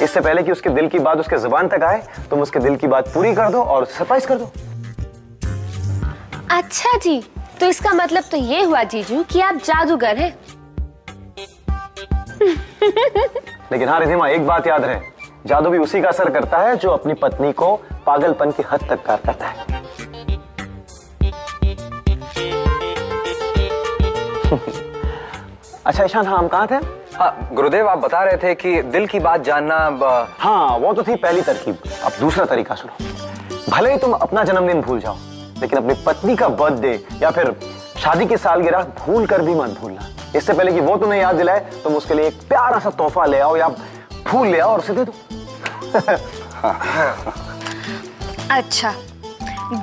इससे पहले कि उसके दिल की बात उसके जुबान तक आए, तुम उसके दिल की बात पूरी कर दो और सरप्राइज कर दो। अच्छा जी, तो इसका मतलब तो ये हुआ जीजू कि आप जादूगर हैं। लेकिन हाँ रिधिमा, एक बात याद रहे, जादू भी उसी का असर करता है जो अपनी पत्नी को पागलपन की हद तक प्यार करता है। अच्छा ईशान, हाँ हम कहाँ थे? हाँ गुरुदेव, आप बता रहे थे कि दिल की बात जानना। हाँ वो तो थी पहली तरकीब। अब दूसरा तरीका सुनो। भले ही तुम अपना जन्मदिन भूल जाओ, लेकिन अपनी पत्नी का बर्थडे या फिर शादी की सालगिरह भूल कर भी मत भूलना। इससे पहले कि वो तुम्हें याद दिलाए, तुम उसके लिए एक प्यारा सा तोहफा ले आओ या फूल ले आओ और उसे दे दो। अच्छा,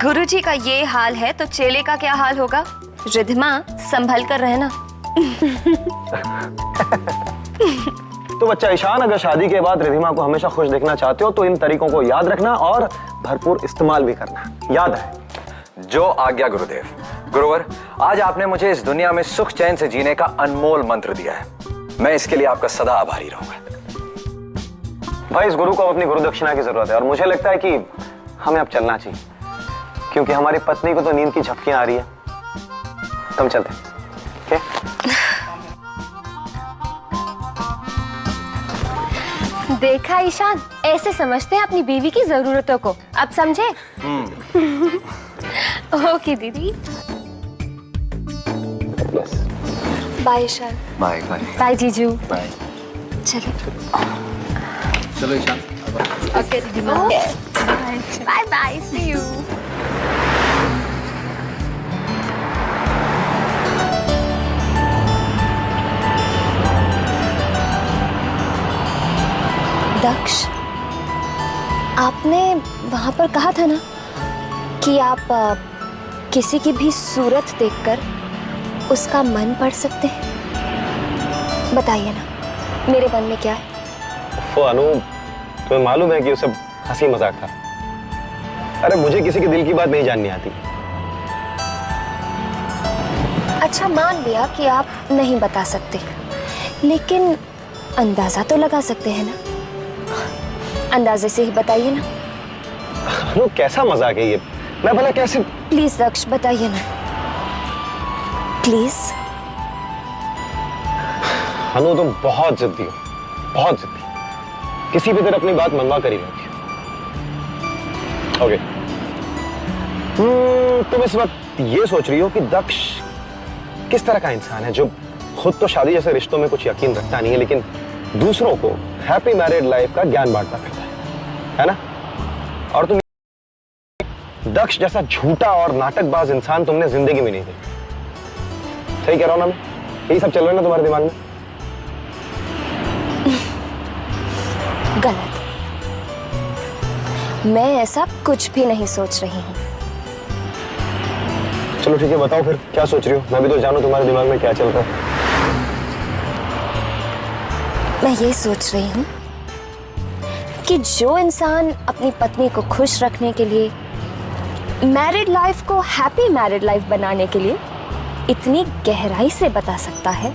गुरुजी का ये हाल है तो चेले का क्या हाल होगा? रिधिमा, संभल कर रहना। तो बच्चा ईशान, अगर शादी के बाद रिधिमा को हमेशा खुश देखना चाहते हो तो इन तरीकों को याद रखना और भरपूर इस्तेमाल भी करना। याद है? जो आज्ञा गुरुदेव। गुरुवर, आज आपने मुझे इस दुनिया में सुख चैन से जीने का अनमोल मंत्र दिया है। मैं इसके लिए आपका सदा आभारी रहूंगा। भाई, इस गुरु को अपनी गुरु दक्षिणा की जरूरत है और मुझे लगता है कि हमें अब चलना चाहिए, क्योंकि हमारी पत्नी को तो नींद की झपकियां आ रही है। तुम चलते हैं। देखा ईशान, ऐसे समझते हैं अपनी बीवी की जरूरतों को। अब समझे? ओके दीदी। Bye Ishan. Bye bye. Bye जीजू। बाय। चलो चलो ईशान। ओके दीदी। Bye bye, see you. Daksh, आपने वहां पर कहा था ना कि आप किसी की भी सूरत देखकर उसका मन पढ़ सकते हैं। बताइए ना, मेरे मन में क्या है? वो अनु, तुम्हें मालूम है कि वो सब हंसी मजाक था। अरे मुझे किसी के दिल की बात नहीं जाननी आती। अच्छा, मान लिया कि आप नहीं बता सकते, लेकिन अंदाजा तो लगा सकते हैं ना? अंदाजे से ही बताइए ना। अनु कैसा मजाक है ये? मैं भला कैसे? प्लीज दक्ष बताइए ना, प्लीज। अनु तुम बहुत जिद्दी हो, बहुत जिद्दी। किसी भी तरह अपनी बात मनवा कर ही रहती हो। ओके, तुम इस वक्त ये सोच रही हो कि दक्ष किस तरह का इंसान है जो खुद तो शादी जैसे रिश्तों में कुछ यकीन रखता नहीं है, लेकिन दूसरों को हैप्पी मैरिड लाइफ का ज्ञान बांटता फिरता है ना? और तुम दक्ष जैसा झूठा और नाटकबाज इंसान तुमने जिंदगी में नहीं देखा। सही कह रहा हूं ना मैं? यही सब चल रहा है ना तुम्हारे दिमाग में? गलत। मैं ऐसा कुछ भी नहीं सोच रही हूँ। चलो ठीक है, बताओ फिर क्या सोच रही हो? मैं भी तो जानूं तुम्हारे दिमाग में क्या चल रहा है। मैं ये सोच रही हूँ कि जो इंसान अपनी पत्नी को खुश रखने के लिए, मैरिड लाइफ को हैप्पी मैरिड लाइफ बनाने के लिए इतनी गहराई से बता सकता है,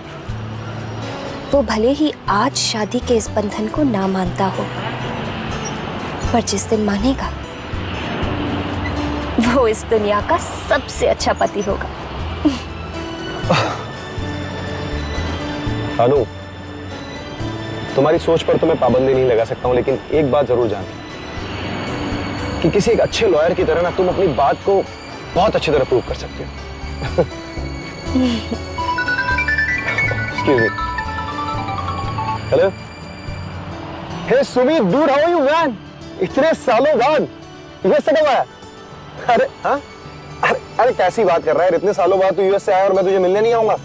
वो भले ही आज शादी के इस बंधन को ना मानता हो, पर जिस दिन मानेगा वो इस दुनिया का सबसे अच्छा पति होगा। अनु, तुम्हारी सोच पर तो मैं पाबंदी नहीं लगा सकता हूं, लेकिन एक बात जरूर जान कि किसी एक अच्छे लॉयर की तरह ना तुम अपनी बात को बहुत अच्छी तरह प्रूव कर सकते हो। Excuse me. Hello, hey Sumit, dude, how are you man? इतने सालों बाद यूएस से कब आया? अरे हाँ, अरे कैसी बात कर रहा है? इतने सालों बाद तू यूएस से आया और मैं तुझे मिलने नहीं आऊंगा?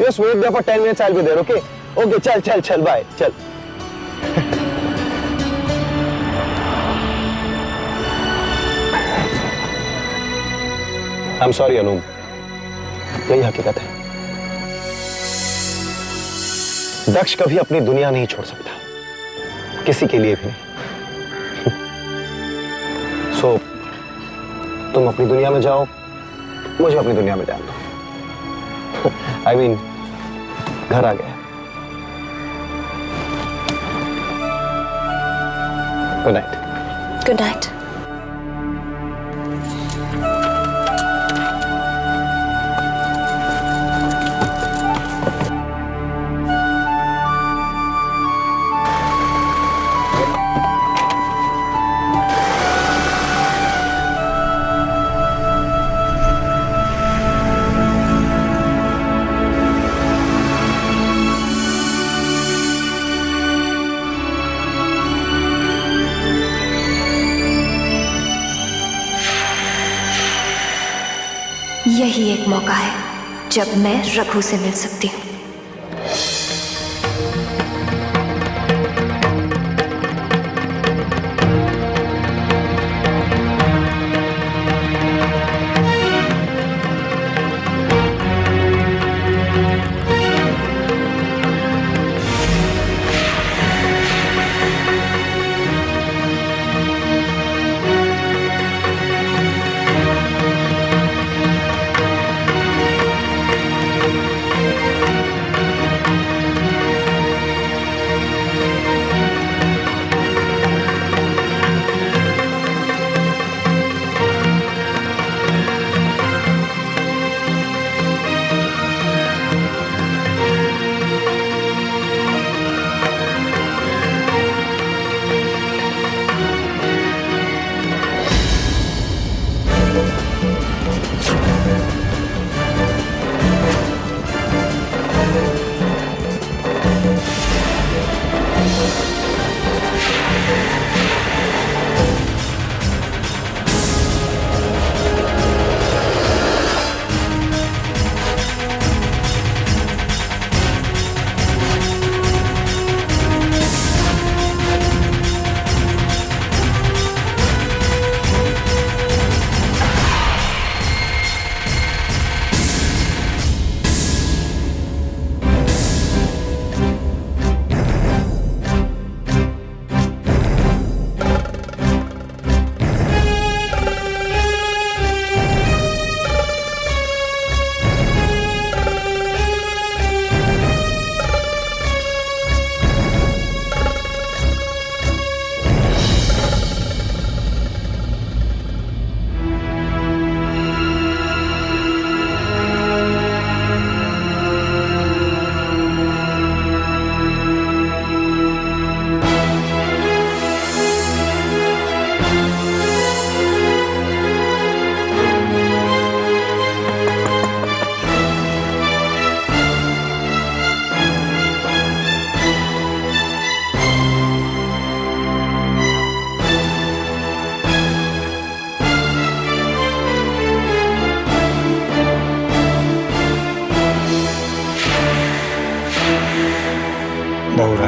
Just wait there for 10 minutes, I'll be there, okay? Okay, चल, bye, चल। I'm sorry, अनु, यही हकीकत है। दक्ष कभी अपनी दुनिया नहीं छोड़ सकता, किसी के लिए भी नहीं। So, तुम अपनी दुनिया में जाओ, मुझे अपनी दुनिया में जाने दो। I mean, घर आ गया। Good night. Good night. यही एक मौका है जब मैं रघु से मिल सकती हूँ।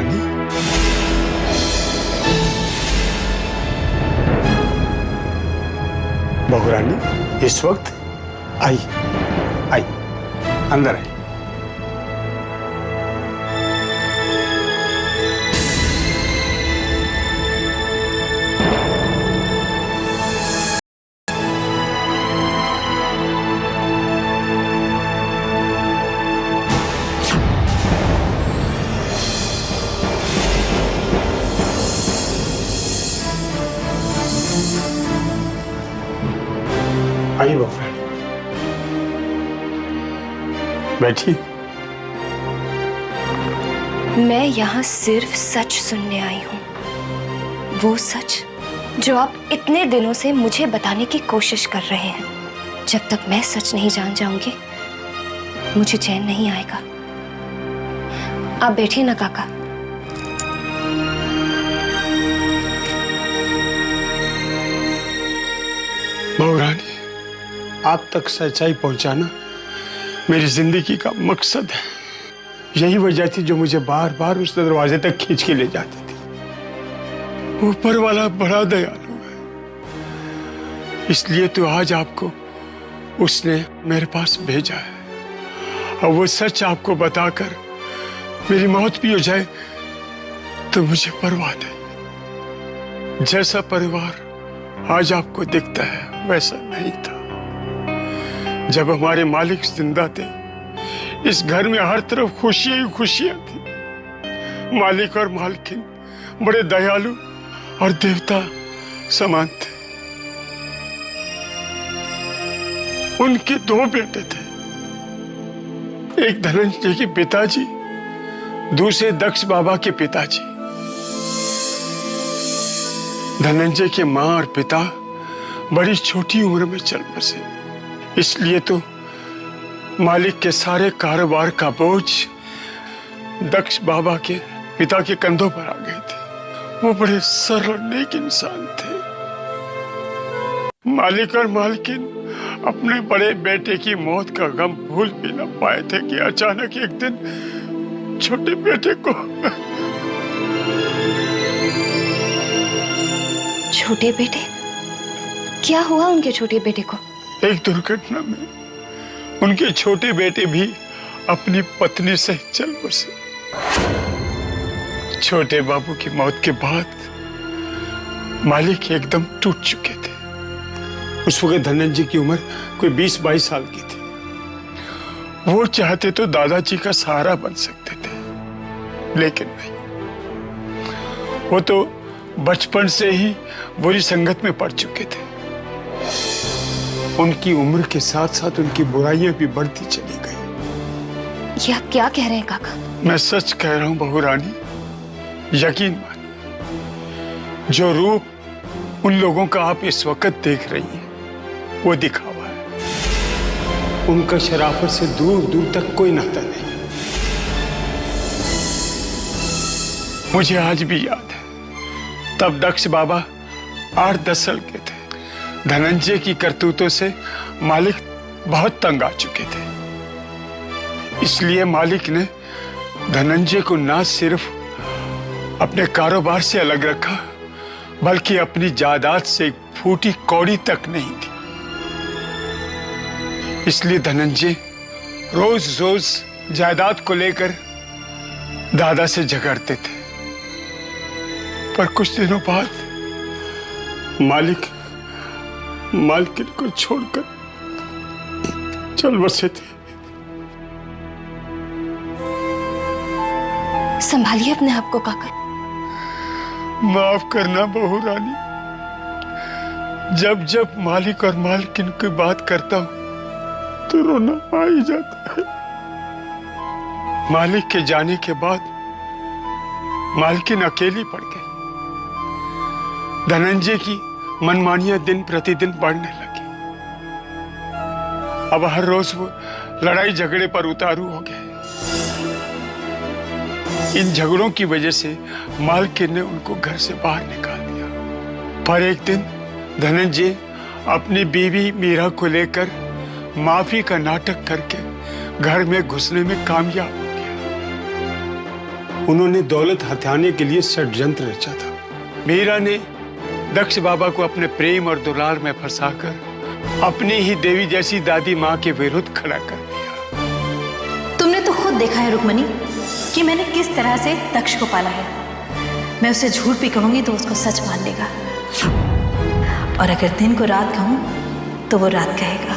रानी, बहू रानी, इस वक्त आई आई अंदर आई। आई बहू रानी, बैठी। मैं यहाँ सिर्फ सच सुनने आई हूँ, वो सच जो आप इतने दिनों से मुझे बताने की कोशिश कर रहे हैं। जब तक मैं सच नहीं जान जाऊंगी मुझे चैन नहीं आएगा। आप बैठिए ना काका। बहू रानी, आप तक सच्चाई पहुंचाना मेरी जिंदगी का मकसद है। यही वजह थी जो मुझे बार बार उस दरवाजे तक खींच के ले जाती थी। ऊपर वाला बड़ा दयालु है, इसलिए तो आज आपको उसने मेरे पास भेजा है। और वो सच आपको बताकर मेरी मौत भी हो जाए तो मुझे परवाह नहीं। जैसा परिवार आज आपको दिखता है वैसा नहीं था। जब हमारे मालिक जिंदा थे इस घर में हर तरफ खुशियां ही खुशियां थी। मालिक और मालकिन बड़े दयालु और देवता समान थे। उनके दो बेटे थे, एक धनंजय के पिताजी, दूसरे दक्ष बाबा के पिताजी। धनंजय के मां और पिता बड़ी छोटी उम्र में चल बसे, इसलिए तो मालिक के सारे कारोबार का बोझ दक्ष बाबा के पिता के कंधों पर आ गए थे। वो बड़े सरल नेक इंसान थे। मालिक और मालकिन अपने बड़े बेटे की मौत का गम भूल भी न पाए थे कि अचानक एक दिन छोटे बेटे को छोटे बेटे? क्या हुआ उनके छोटे बेटे को? एक दुर्घटना में उनके छोटे बेटे भी अपनी पत्नी से चल बसे। छोटे बाबू की मौत के बाद मालिक एकदम टूट चुके थे। उस वक्त धनंजय की उम्र कोई 20-22 साल की थी। वो चाहते तो दादाजी का सहारा बन सकते थे, लेकिन नहीं। वो तो बचपन से ही बुरी संगत में पड़ चुके थे। उनकी उम्र के साथ साथ उनकी बुराइयां भी बढ़ती चली गई। ये आप क्या कह रहे हैं काका? मैं सच कह रहा हूं बहू रानी, यकीन मानिए। जो रूप उन लोगों का आप इस वक्त देख रही हैं वो दिखावा है। उनका शराफत से दूर दूर तक कोई नाता नहीं। मुझे आज भी याद है, तब दक्ष बाबा 8-10 साल के थे। धनंजय की करतूतों से मालिक बहुत तंग आ चुके थे। इसलिए मालिक ने धनंजय को ना सिर्फ अपने कारोबार से अलग रखा, बल्कि अपनी जायदाद से एक फूटी कौड़ी तक नहीं दी। इसलिए धनंजय रोज रोज जायदाद को लेकर दादा से झगड़ते थे। पर कुछ दिनों बाद मालकिन को छोड़कर चल बसे थे। संभालिए अपने आप को काका। माफ करना बहू रानी, जब जब मालिक और मालकिन की बात करता हूं तो रोना आ ही जाता है। मालिक के जाने के बाद मालकिन अकेली पड़ गई। धनंजय की मनमानियां दिन प्रतिदिन बढ़ने लगी। अब हर रोज वो लड़ाई झगड़े पर उतारू हो गए। इन झगड़ों की वजह से मालकिन ने उनको घर से बाहर निकाल दिया। पर एक दिन धनंजय अपनी बीवी मीरा को लेकर माफी का नाटक करके घर में घुसने में कामयाब हो गया। उन्होंने दौलत हथियाने के लिए षड्यंत्र रचा था। मीरा ने दक्ष बाबा को अपने प्रेम और दुलार में फंसाकर अपनी ही देवी जैसी दादी माँ के विरुद्ध खड़ा कर दिया। तुमने तो खुद देखा है रुक्मणी कि मैंने किस तरह से दक्ष को पाला है। मैं उसे झूठ भी कहूंगी तो उसको सच मान लेगा, और अगर दिन को रात कहूं तो वो रात कहेगा।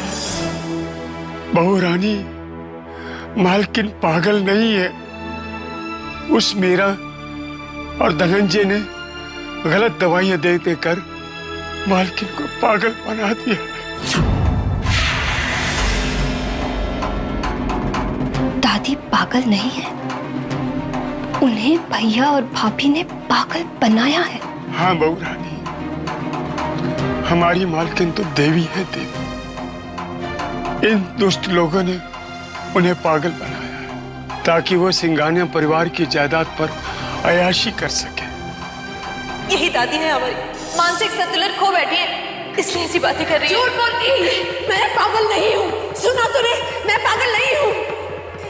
बहू रानी, मालकिन पागल नहीं है। उस मीरा और धनंजय ने गलत दवाइयां दे देकर मालकिन को पागल बना दिया। दादी पागल नहीं है, उन्हें भैया और भाभी ने पागल बनाया है। हाँ बहू रानी, हमारी मालकिन तो देवी है, देवी। इन दुष्ट लोगों ने उन्हें पागल बनाया है ताकि वो सिंघानिया परिवार की जायदाद पर अयाशी कर सके। यही दादी है हमारी, मानसिक संतुलन खो बैठी है, इसलिए ऐसी बातें कर रही है। झूठ बोलती, मैं पागल नहीं हूँ। सुना तूने, मैं पागल नहीं हूँ।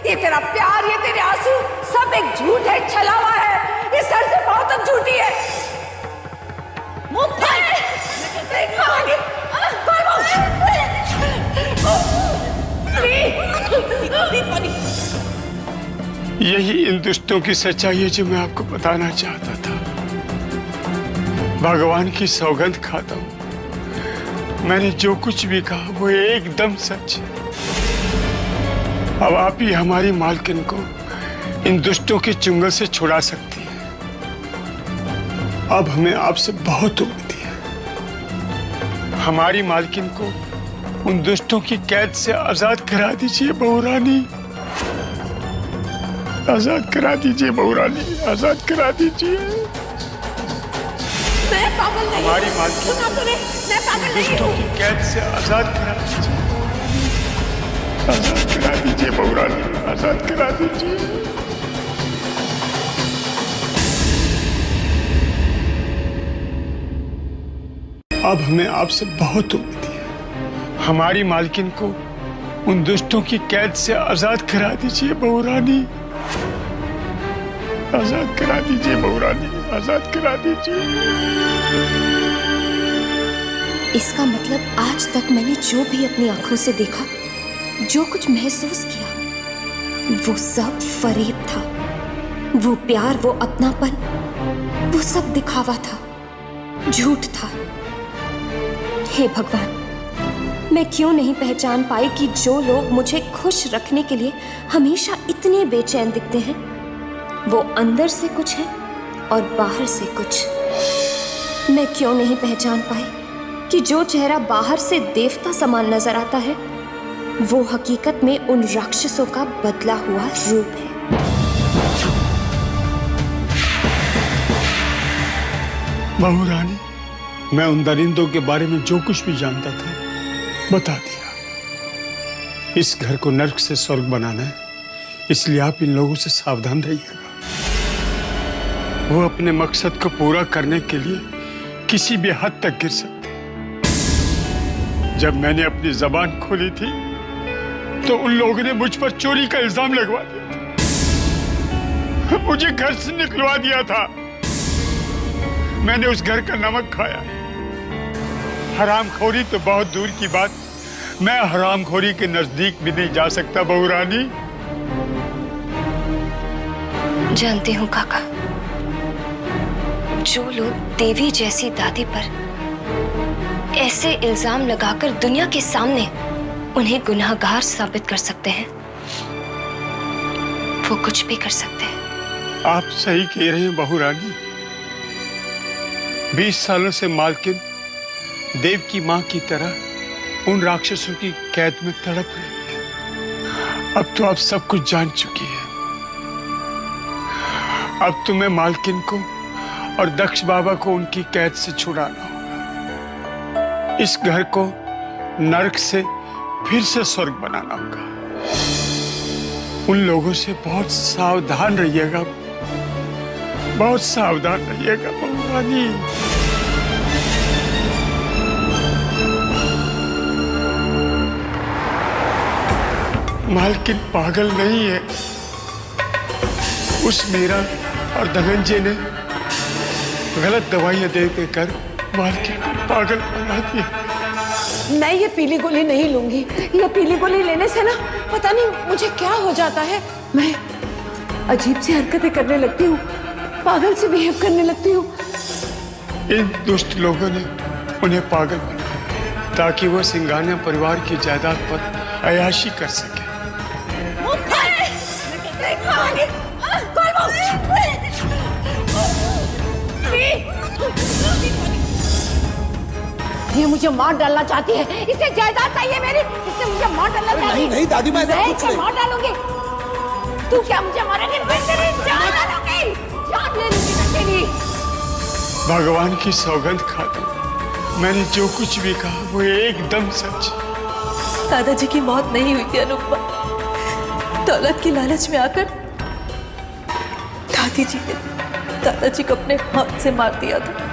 ये तेरा प्यार, ये तेरे आंसू सब एक झूठ है, छलावा है। ये सर से पांव तक झूठी है। यही इन दुष्टों की सच्चाई है जो मैं आपको बताना चाहता था। भगवान की सौगंध खाता हूं, मैंने जो कुछ भी कहा वो एकदम सच है। अब आप ही हमारी मालकिन को इन दुष्टों के चुंगल से छुड़ा सकती हैं। अब हमें आपसे बहुत उम्मीद है। हमारी मालकिन को उन दुष्टों की कैद से आजाद करा दीजिए बहू रानी। आजाद करा दीजिए बहू रानी, आजाद करा दीजिए। मैं पागल नहीं, हमारी मालकिन सुना तूने, मैं पागल नहीं दुष्टों हूँ। की कैद से आजाद करा दीजिए। आजाद करा दीजिए बहू रानी, आजाद करा दीजिए। अब हमें आपसे बहुत उम्मीद है। हमारी मालकिन को उन दुष्टों की कैद से आजाद करा दीजिए बहू रानी। आजाद करा दीजिए बहू रानी, आजाद करा दीजिए। इसका मतलब आज तक मैंने जो भी अपनी आंखों से देखा, जो कुछ महसूस किया, वो सब फरेब था। वो प्यार, वो अपनापन, वो सब दिखावा था, झूठ था। हे भगवान, मैं क्यों नहीं पहचान पाई कि जो लोग मुझे खुश रखने के लिए हमेशा इतने बेचैन दिखते हैं, वो अंदर से कुछ है और बाहर से कुछ। मैं क्यों नहीं पहचान पाई कि जो चेहरा बाहर से देवता समान नजर आता है, वो हकीकत में उन राक्षसों का बदला हुआ रूप है। बहू रानी, मैं उन दरिंदों के बारे में जो कुछ भी जानता था बता दिया। इस घर को नर्क से स्वर्ग बनाना है, इसलिए आप इन लोगों से सावधान रहिएगा। वो अपने मकसद को पूरा करने के लिए किसी भी हद तक गिर सकते हैं। जब मैंने अपनी जबान खोली थी तो उन लोगों ने मुझ पर चोरी का इल्जाम लगवा दिया था, मुझे घर से निकलवा दिया था। मैंने उस घर का नमक खाया। हरामखोरी तो बहुत दूर की बात, मैं हरामखोरी के नजदीक भी नहीं जा सकता बहू रानी। जानती हूँ काका, जो लोग देवी जैसी दादी पर ऐसे इल्जाम लगाकर दुनिया के सामने उन्हें गुनाहगार साबित कर सकते हैं, वो कुछ भी कर सकते हैं। आप सही कह रहे हैं बहू रानी। 20 सालों से मालकिन देव की मां की तरह उन राक्षसों की कैद में तड़प रही है। अब तो आप सब कुछ जान चुकी है। अब तुम्हें मालकिन को और दक्ष बाबा को उनकी कैद से छुड़ाना होगा। इस घर को नरक से फिर से स्वर्ग बनाना होगा। उन लोगों से बहुत सावधान रहिएगा, बहुत सावधान रहिएगा बहू रानी। मालकिन पागल नहीं है। उस मीरा और धनंजय ने गलत दवाइयां दे कर मालकिन को पागल बना दिया। मैं ये पीली गोली नहीं लूंगी। ये पीली गोली लेने से ना पता नहीं मुझे क्या हो जाता है। मैं अजीब सी हरकतें करने लगती हूँ, पागल से बिहेव करने लगती हूँ। इन दुष्ट लोगों ने उन्हें पागल बनाया ताकि वो सिंघानिया परिवार की जायदाद पर अयाशी कर सके। ये मुझे मार डालना चाहती है। इसे जायदाद चाहिए मेरी, इससे मुझे मार डालना चाहती है। नहीं दादी, मैं इसे मार डालूंगी। तू क्या मुझे मारेगी? मैं तेरी जान डालूंगी, जान ले लूंगी मैं तेरी। भगवान की सौगंध खाता हूं, मैंने जो कुछ भी कहा वो एकदम सच। दादाजी की मौत नहीं हुई थी अनुपमा, दौलत की लालच में आकर दादी जी ने दादाजी को अपने हाथ से मार दिया था।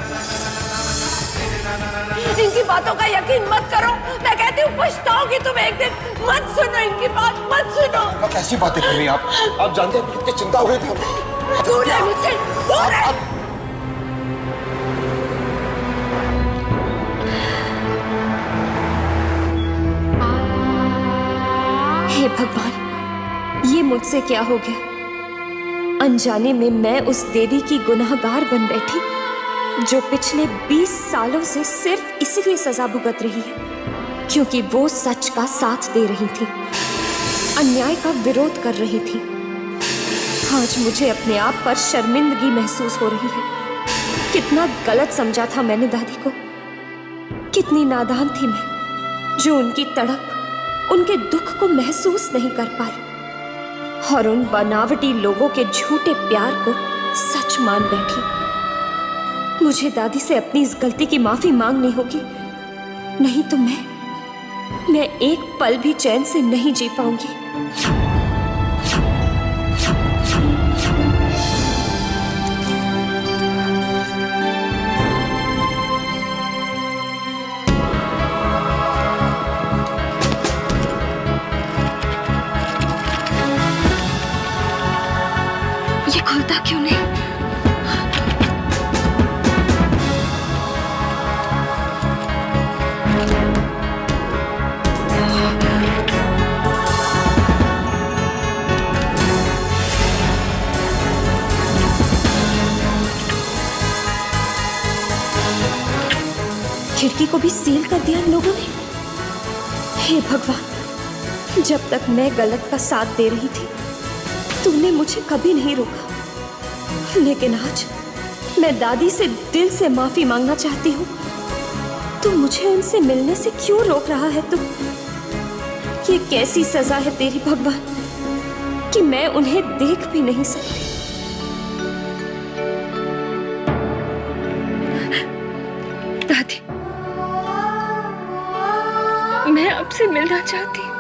इनकी बातों का यकीन मत करो। मैं कहती हूँ पछताओगी तुम एक दिन। मत सुनो इनकी बात, मत सुनो। कैसी बातें कर रही हैं आप जानते हैं कितनी चिंता हो गई थी हमें। दूर रह मुझसे, दूर रह। हे भगवान, ये मुझसे क्या हो गया? अनजाने में मैं उस देवी की गुनाहगार बन बैठी जो पिछले 20 सालों से सिर्फ इसलिए सजा भुगत रही है क्योंकि वो सच का साथ दे रही थी, अन्याय का विरोध कर रही थी। आज मुझे अपने आप पर शर्मिंदगी महसूस हो रही है। कितना गलत समझा था मैंने दादी को, कितनी नादान थी मैं जो उनकी तड़प, उनके दुख को महसूस नहीं कर पाई और उन बनावटी लोगों के झूठे प्यार को सच मान बैठी। मुझे दादी से अपनी इस गलती की माफी मांगनी होगी, नहीं तो मैं एक पल भी चैन से नहीं जी पाऊंगी। ये खुलता क्यों नहीं? खिड़की को भी सील कर दिया इन लोगों ने। हे भगवान, जब तक मैं गलत का साथ दे रही थी तूने मुझे कभी नहीं रोका, लेकिन आज मैं दादी से दिल से माफी मांगना चाहती हूँ। तू मुझे उनसे मिलने से क्यों रोक रहा है? तू ये कैसी सजा है तेरी भगवान कि मैं उन्हें देख भी नहीं सकती। दादी, मैं आपसे मिलना चाहती हूँ।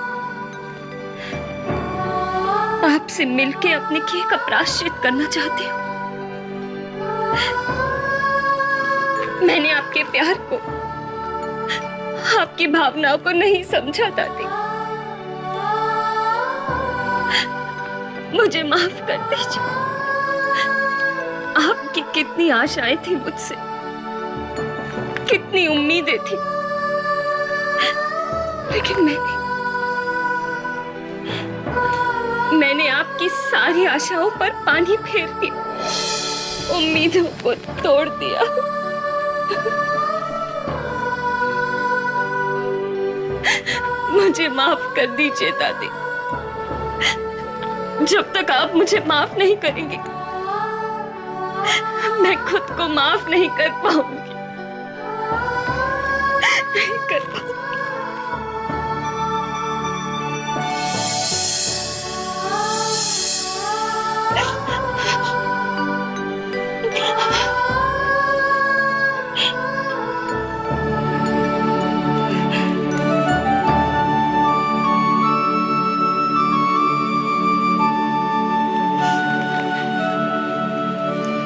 आपसे मिलके अपने किए का प्रायश्चित करना चाहती हूँ। मैंने आपके प्यार को, आपकी भावनाओं को नहीं समझा दादी। मुझे माफ कर दीजिए। आपकी कितनी आशाएं थी मुझसे, कितनी उम्मीदें थी, लेकिन मैंने आपकी सारी आशाओं पर पानी फेर दिया, उम्मीदों को तोड़ दिया। मुझे माफ कर दीजिए दादी। जब तक आप मुझे माफ नहीं करेंगे मैं खुद को माफ नहीं कर पाऊंगी, नहीं कर पाऊंगी।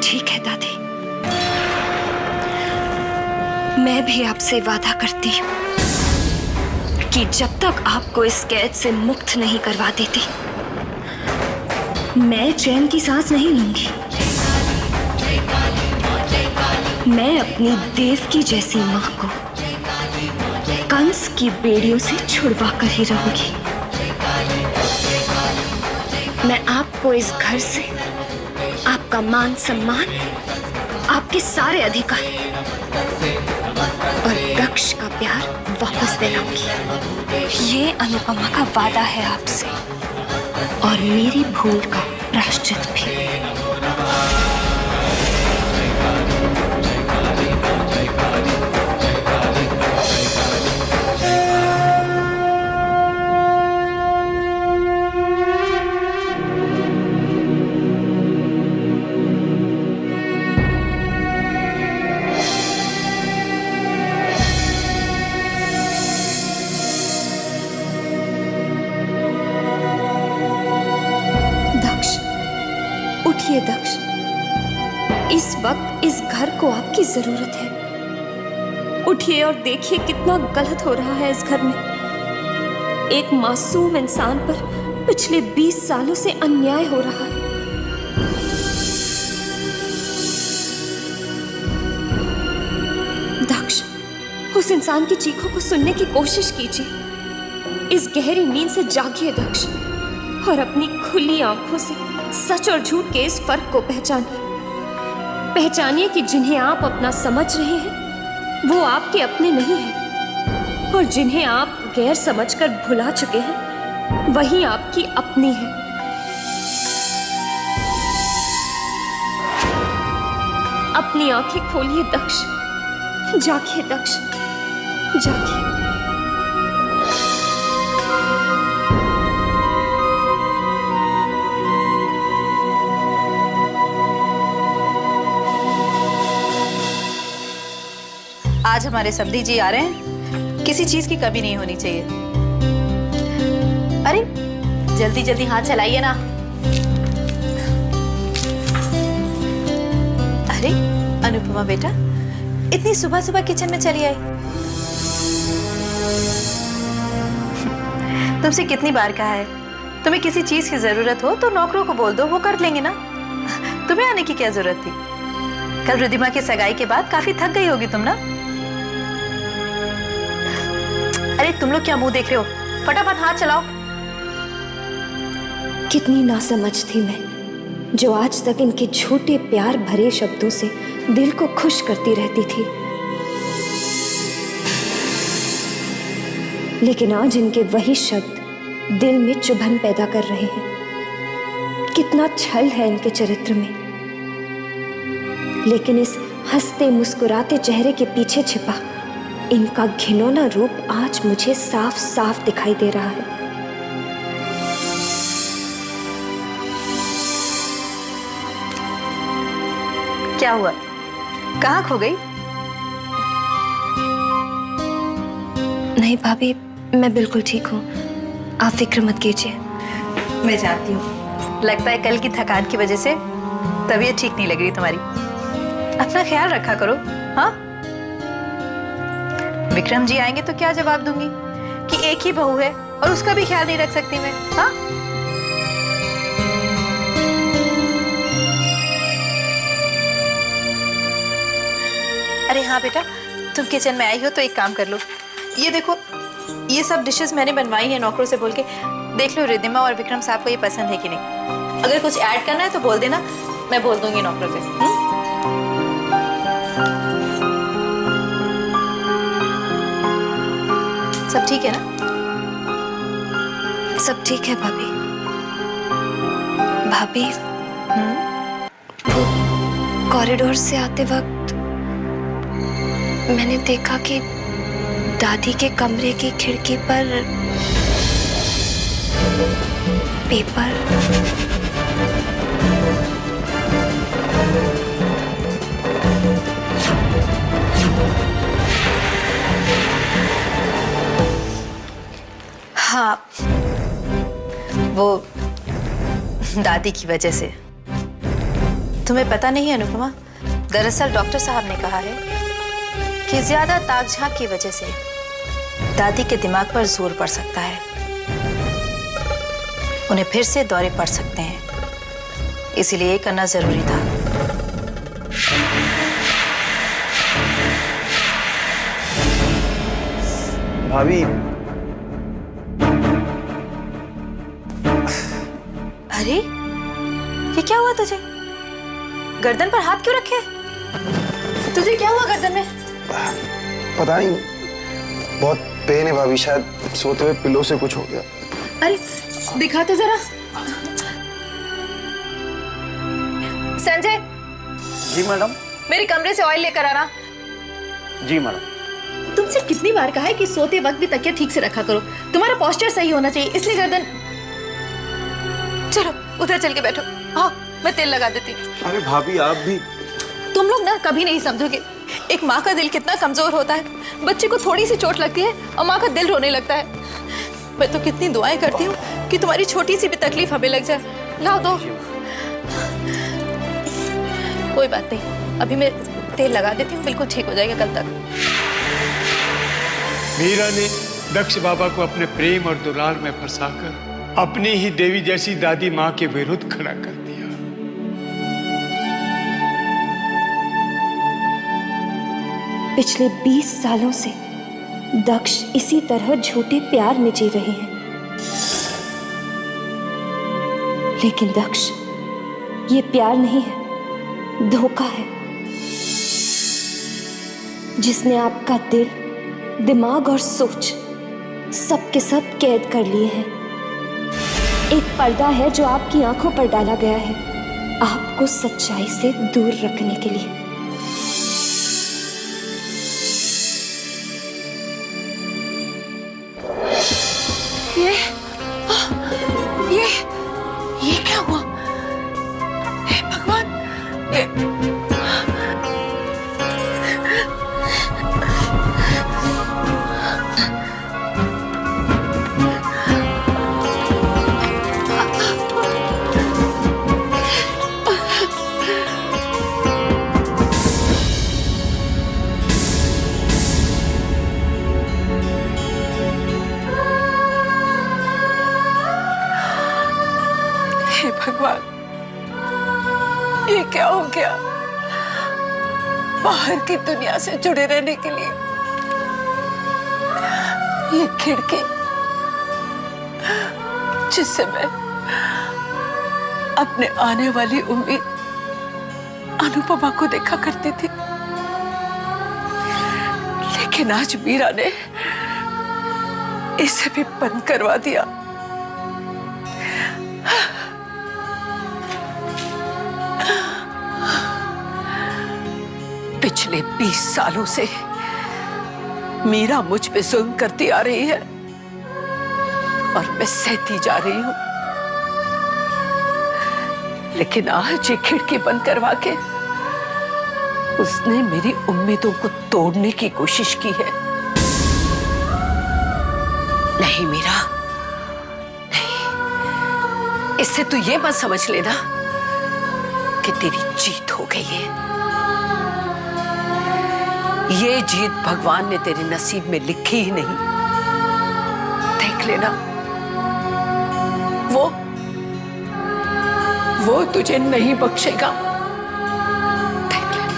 ठीक है दादी, मैं भी आपसे वादा करती हूँ कि जब तक आपको इस कैद से मुक्त नहीं करवा देती मैं चैन की सांस नहीं लूंगी। मैं अपनी देवकी जैसी माँ को कंस की बेड़ियों से छुड़वा कर ही रहूंगी। मैं आपको इस घर से आपका मान सम्मान, आपके सारे अधिकार और दक्ष का प्यार वापस दिलाऊंगी। ये अनुपमा का वादा है आपसे और मेरी भूल का प्रायश्चित भी। उठिए दक्ष, इस वक्त इस घर को आपकी जरूरत है। उठिए और देखिए कितना गलत हो रहा है इस घर में। एक मासूम इंसान पर पिछले 20 सालों से अन्याय हो रहा है। दक्ष, उस इंसान की चीखों को सुनने की कोशिश कीजिए। इस गहरी नींद से जागिए दक्ष और अपनी खुली आंखों से सच और झूठ के इस फर्क को पहचानिए। पहचानिए कि जिन्हें आप अपना समझ रहे हैं वो आपके अपने नहीं हैं, और जिन्हें आप गैर समझकर भुला चुके हैं वही आपकी अपनी है। अपनी आंखें खोलिए दक्ष, जागिए दक्ष, जागिए। आज हमारे समधी जी आ रहे हैं, किसी चीज की कमी नहीं होनी चाहिए। अरे जल्दी जल्दी हाथ चलाइए ना। अरे अनुपमा बेटा, इतनी सुबह सुबह किचन में चली आई। तुमसे कितनी बार कहा है, तुम्हें किसी चीज की जरूरत हो तो नौकरों को बोल दो, वो कर लेंगे ना। तुम्हें आने की क्या जरूरत थी? कल रिद्धिमा की सगाई के बाद काफी थक गई होगी तुम ना। अरे तुम लोग क्या मुंह देख रहे हो, फटाफट हाथ चलाओ। कितनी नासमझ थी मैं, जो आज तक इनके झूठे प्यार भरे शब्दों से दिल को खुश करती रहती थी। लेकिन आज इनके वही शब्द दिल में चुभन पैदा कर रहे हैं। कितना छल है इनके चरित्र में, लेकिन इस हंसते मुस्कुराते चेहरे के पीछे छिपा इनका घिनौना रूप आज मुझे साफ साफ दिखाई दे रहा है। क्या हुआ, कहाँ खो गई? नहीं भाभी, मैं बिल्कुल ठीक हूँ, आप फिक्र मत कीजिए। मैं जानती हूँ, लगता है कल की थकान की वजह से तबीयत ठीक नहीं लग रही तुम्हारी। अपना ख्याल रखा करो। हाँ, विक्रम जी आएंगे तो क्या जवाब दूंगी कि एक ही बहू है और उसका भी ख्याल नहीं रख सकती मैं? हाँ, अरे हाँ बेटा, तुम किचन में आई हो तो एक काम कर लो, ये देखो, ये सब डिशेस मैंने बनवाई है नौकरों से बोल के। देख लो रिद्धिमा और विक्रम साहब को ये पसंद है कि नहीं। अगर कुछ ऐड करना है तो बोल देना, मैं बोल दूंगी नौकरों से। सब ठीक है ना? सब ठीक है भाभी। भाभी, वो कॉरिडोर से आते वक्त मैंने देखा कि दादी के कमरे की खिड़की पर पेपर। हाँ, वो दादी की वजह से। तुम्हें पता नहीं अनुपमा, दरअसल डॉक्टर साहब ने कहा है कि ज्यादा ताक झांक की वजह से दादी के दिमाग पर जोर पड़ सकता है, उन्हें फिर से दौरे पड़ सकते हैं, इसीलिए ये करना जरूरी था। भाभी, अरे ये क्या हुआ तुझे? गर्दन पर हाथ क्यों रखे? तुझे क्या हुआ गर्दन में? पता नहीं, बहुत पेन है भाभी, शायद सोते हुए पिलो से कुछ हो गया। अरे दिखा तो जरा। संजय। जी मैडम। मेरे कमरे से ऑयल लेकर आना। जी मैडम। तुमसे कितनी बार कहा है कि सोते वक्त भी तकिया ठीक से रखा करो, तुम्हारा पोस्चर सही होना चाहिए, इसलिए गर्दन। चलो उधर चल के बैठो, आओ मैं तेल लगा देती हूँ। अरे भाभी आप भी। तुम लोग ना कभी नहीं समझोगे एक माँ का दिल कितना कमजोर होता है। बच्चे को थोड़ी सी चोट लगती है और माँ का दिल रोने लगता है। मैं तो कितनी दुआएं करती हूँ कि तुम्हारी छोटी सी भी तकलीफ हमें लग जाए। लाओ दो। कोई बात नहीं, अभी मैं तेल लगा देती हूँ, बिल्कुल ठीक हो जाएगा कल तक। मीरा ने दक्ष बाबा को अपने प्रेम और दुलार में फंसाकर अपनी ही देवी जैसी दादी माँ के विरुद्ध खड़ा कर दिया। पिछले 20 सालों से दक्ष इसी तरह झूठे प्यार में जी रहे हैं, लेकिन दक्ष, ये प्यार नहीं है, धोखा है, जिसने आपका दिल, दिमाग और सोच सब के सब कैद कर लिए हैं। एक पर्दा है जो आपकी आंखों पर डाला गया है, आपको सच्चाई से दूर रखने के लिए। ये क्या हुआ? हे भगवान, भगवान, ये क्या हो गया? बाहर की दुनिया से जुड़े रहने के लिए ये खिड़की जिससे मैं अपने आने वाली उम्मीद अनुपमा को देखा करती थी, लेकिन आज मीरा ने इसे भी बंद करवा दिया। पिछले 20 सालों से मीरा मुझ पे जुल्म करती आ रही है और मैं सहती जा रही हूं, लेकिन आज ये खिड़की बंद करवा के उसने मेरी उम्मीदों को तोड़ने की कोशिश की है। नहीं मीरा, नहीं, इससे तू ये मत समझ लेना कि तेरी जीत हो गई है। ये जीत भगवान ने तेरे नसीब में लिखी ही नहीं। देख लेना, वो तुझे नहीं बख्शेगा। देख लेना।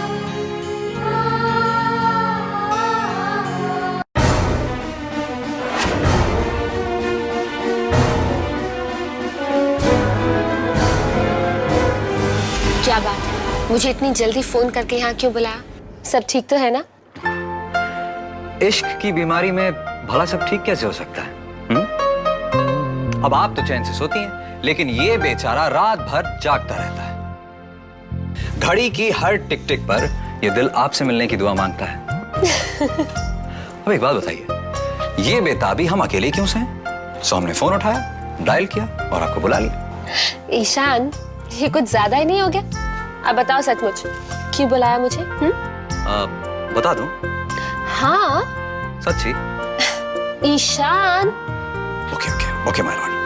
क्या बात है, मुझे इतनी जल्दी फोन करके यहाँ क्यों बुलाया? सब ठीक तो है ना? इश्क की बीमारी में भला सब ठीक कैसे हो सकता है? अब आप तो चैन से सोती हैं, लेकिन ये बेचारा रात भर जागता रहता है। घड़ी की हर टिक टिक पर ये दिल आपसे मिलने की दुआ मांगता है। अब एक बात बताइए, ये बेताबी हम अकेले क्यों से हैं? सो हमने फोन उठाया, डायल किया और आपको बुला लिया। ईशान, ये कुछ ज्यादा ही नहीं हो गया? अब बताओ सचमुच, क्यों बुलाया मुझे? बता दूं? हाँ सच्ची? Ishan. Okay okay okay my lord.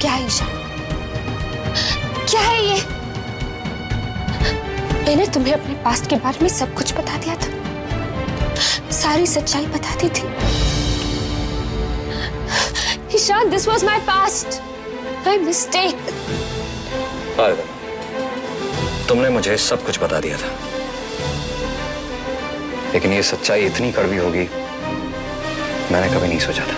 क्या है ईशा? क्या है ये? मैंने तुम्हें अपने पास्ट के बारे में सब कुछ बता दिया था, सारी सच्चाई बता दी थी। Ishan, this was my past, my mistake. तुमने मुझे सब कुछ बता दिया था, लेकिन ये सच्चाई इतनी कड़वी होगी मैंने कभी नहीं सोचा था।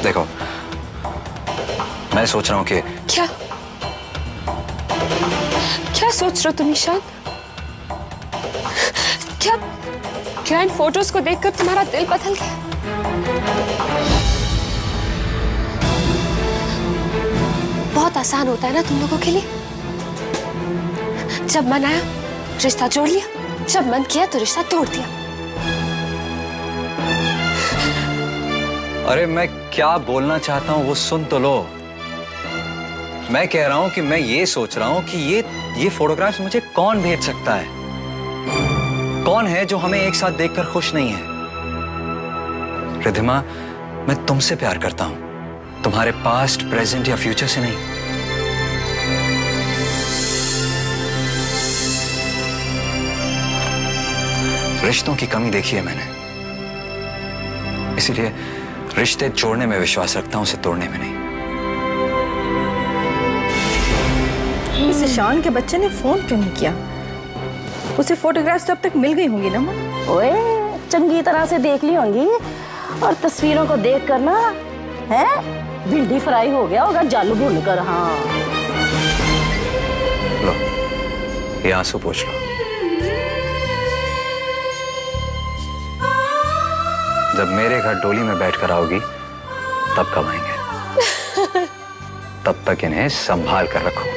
देखो, मैं सोच रहा हूं कि क्या क्या सोच रहे हो तुम ईशान? क्या इन फोटोज को देखकर तुम्हारा दिल बदल गया? बहुत आसान होता है ना तुम लोगों के लिए। जब मन आया रिश्ता जोड़ लिया, जब मन किया तो रिश्ता तोड़ दिया। अरे मैं क्या बोलना चाहता हूं वो सुन तो लो। मैं कह रहा हूं कि मैं ये सोच रहा हूं कि ये फोटोग्राफ्स मुझे कौन भेज सकता है? कौन है जो हमें एक साथ देखकर खुश नहीं है? रिद्धिमा, मैं तुमसे प्यार करता हूं, तुम्हारे पास्ट, प्रेजेंट या फ्यूचर से नहीं। रिश्तों की कमी देखी है मैंने, इसीलिए रिश्ते जोड़ने में विश्वास रखता हूं, उसे तोड़ने में नहीं। इस ईशान के बच्चे ने फोन क्यों नहीं किया? उसे फोटोग्राफ्स तो अब तक मिल गई होंगी ना माँ? ओए, चंगी तरह से देख ली होंगी, और तस्वीरों को देख कर ना है भिंडी फ्राई हो गया होगा जल भुन कर। हाँ, लो, ये आंसू पोंछ लो। जब मेरे घर डोली में बैठकर आओगी तब कब आएंगे? तब तक इन्हें संभाल कर रखो।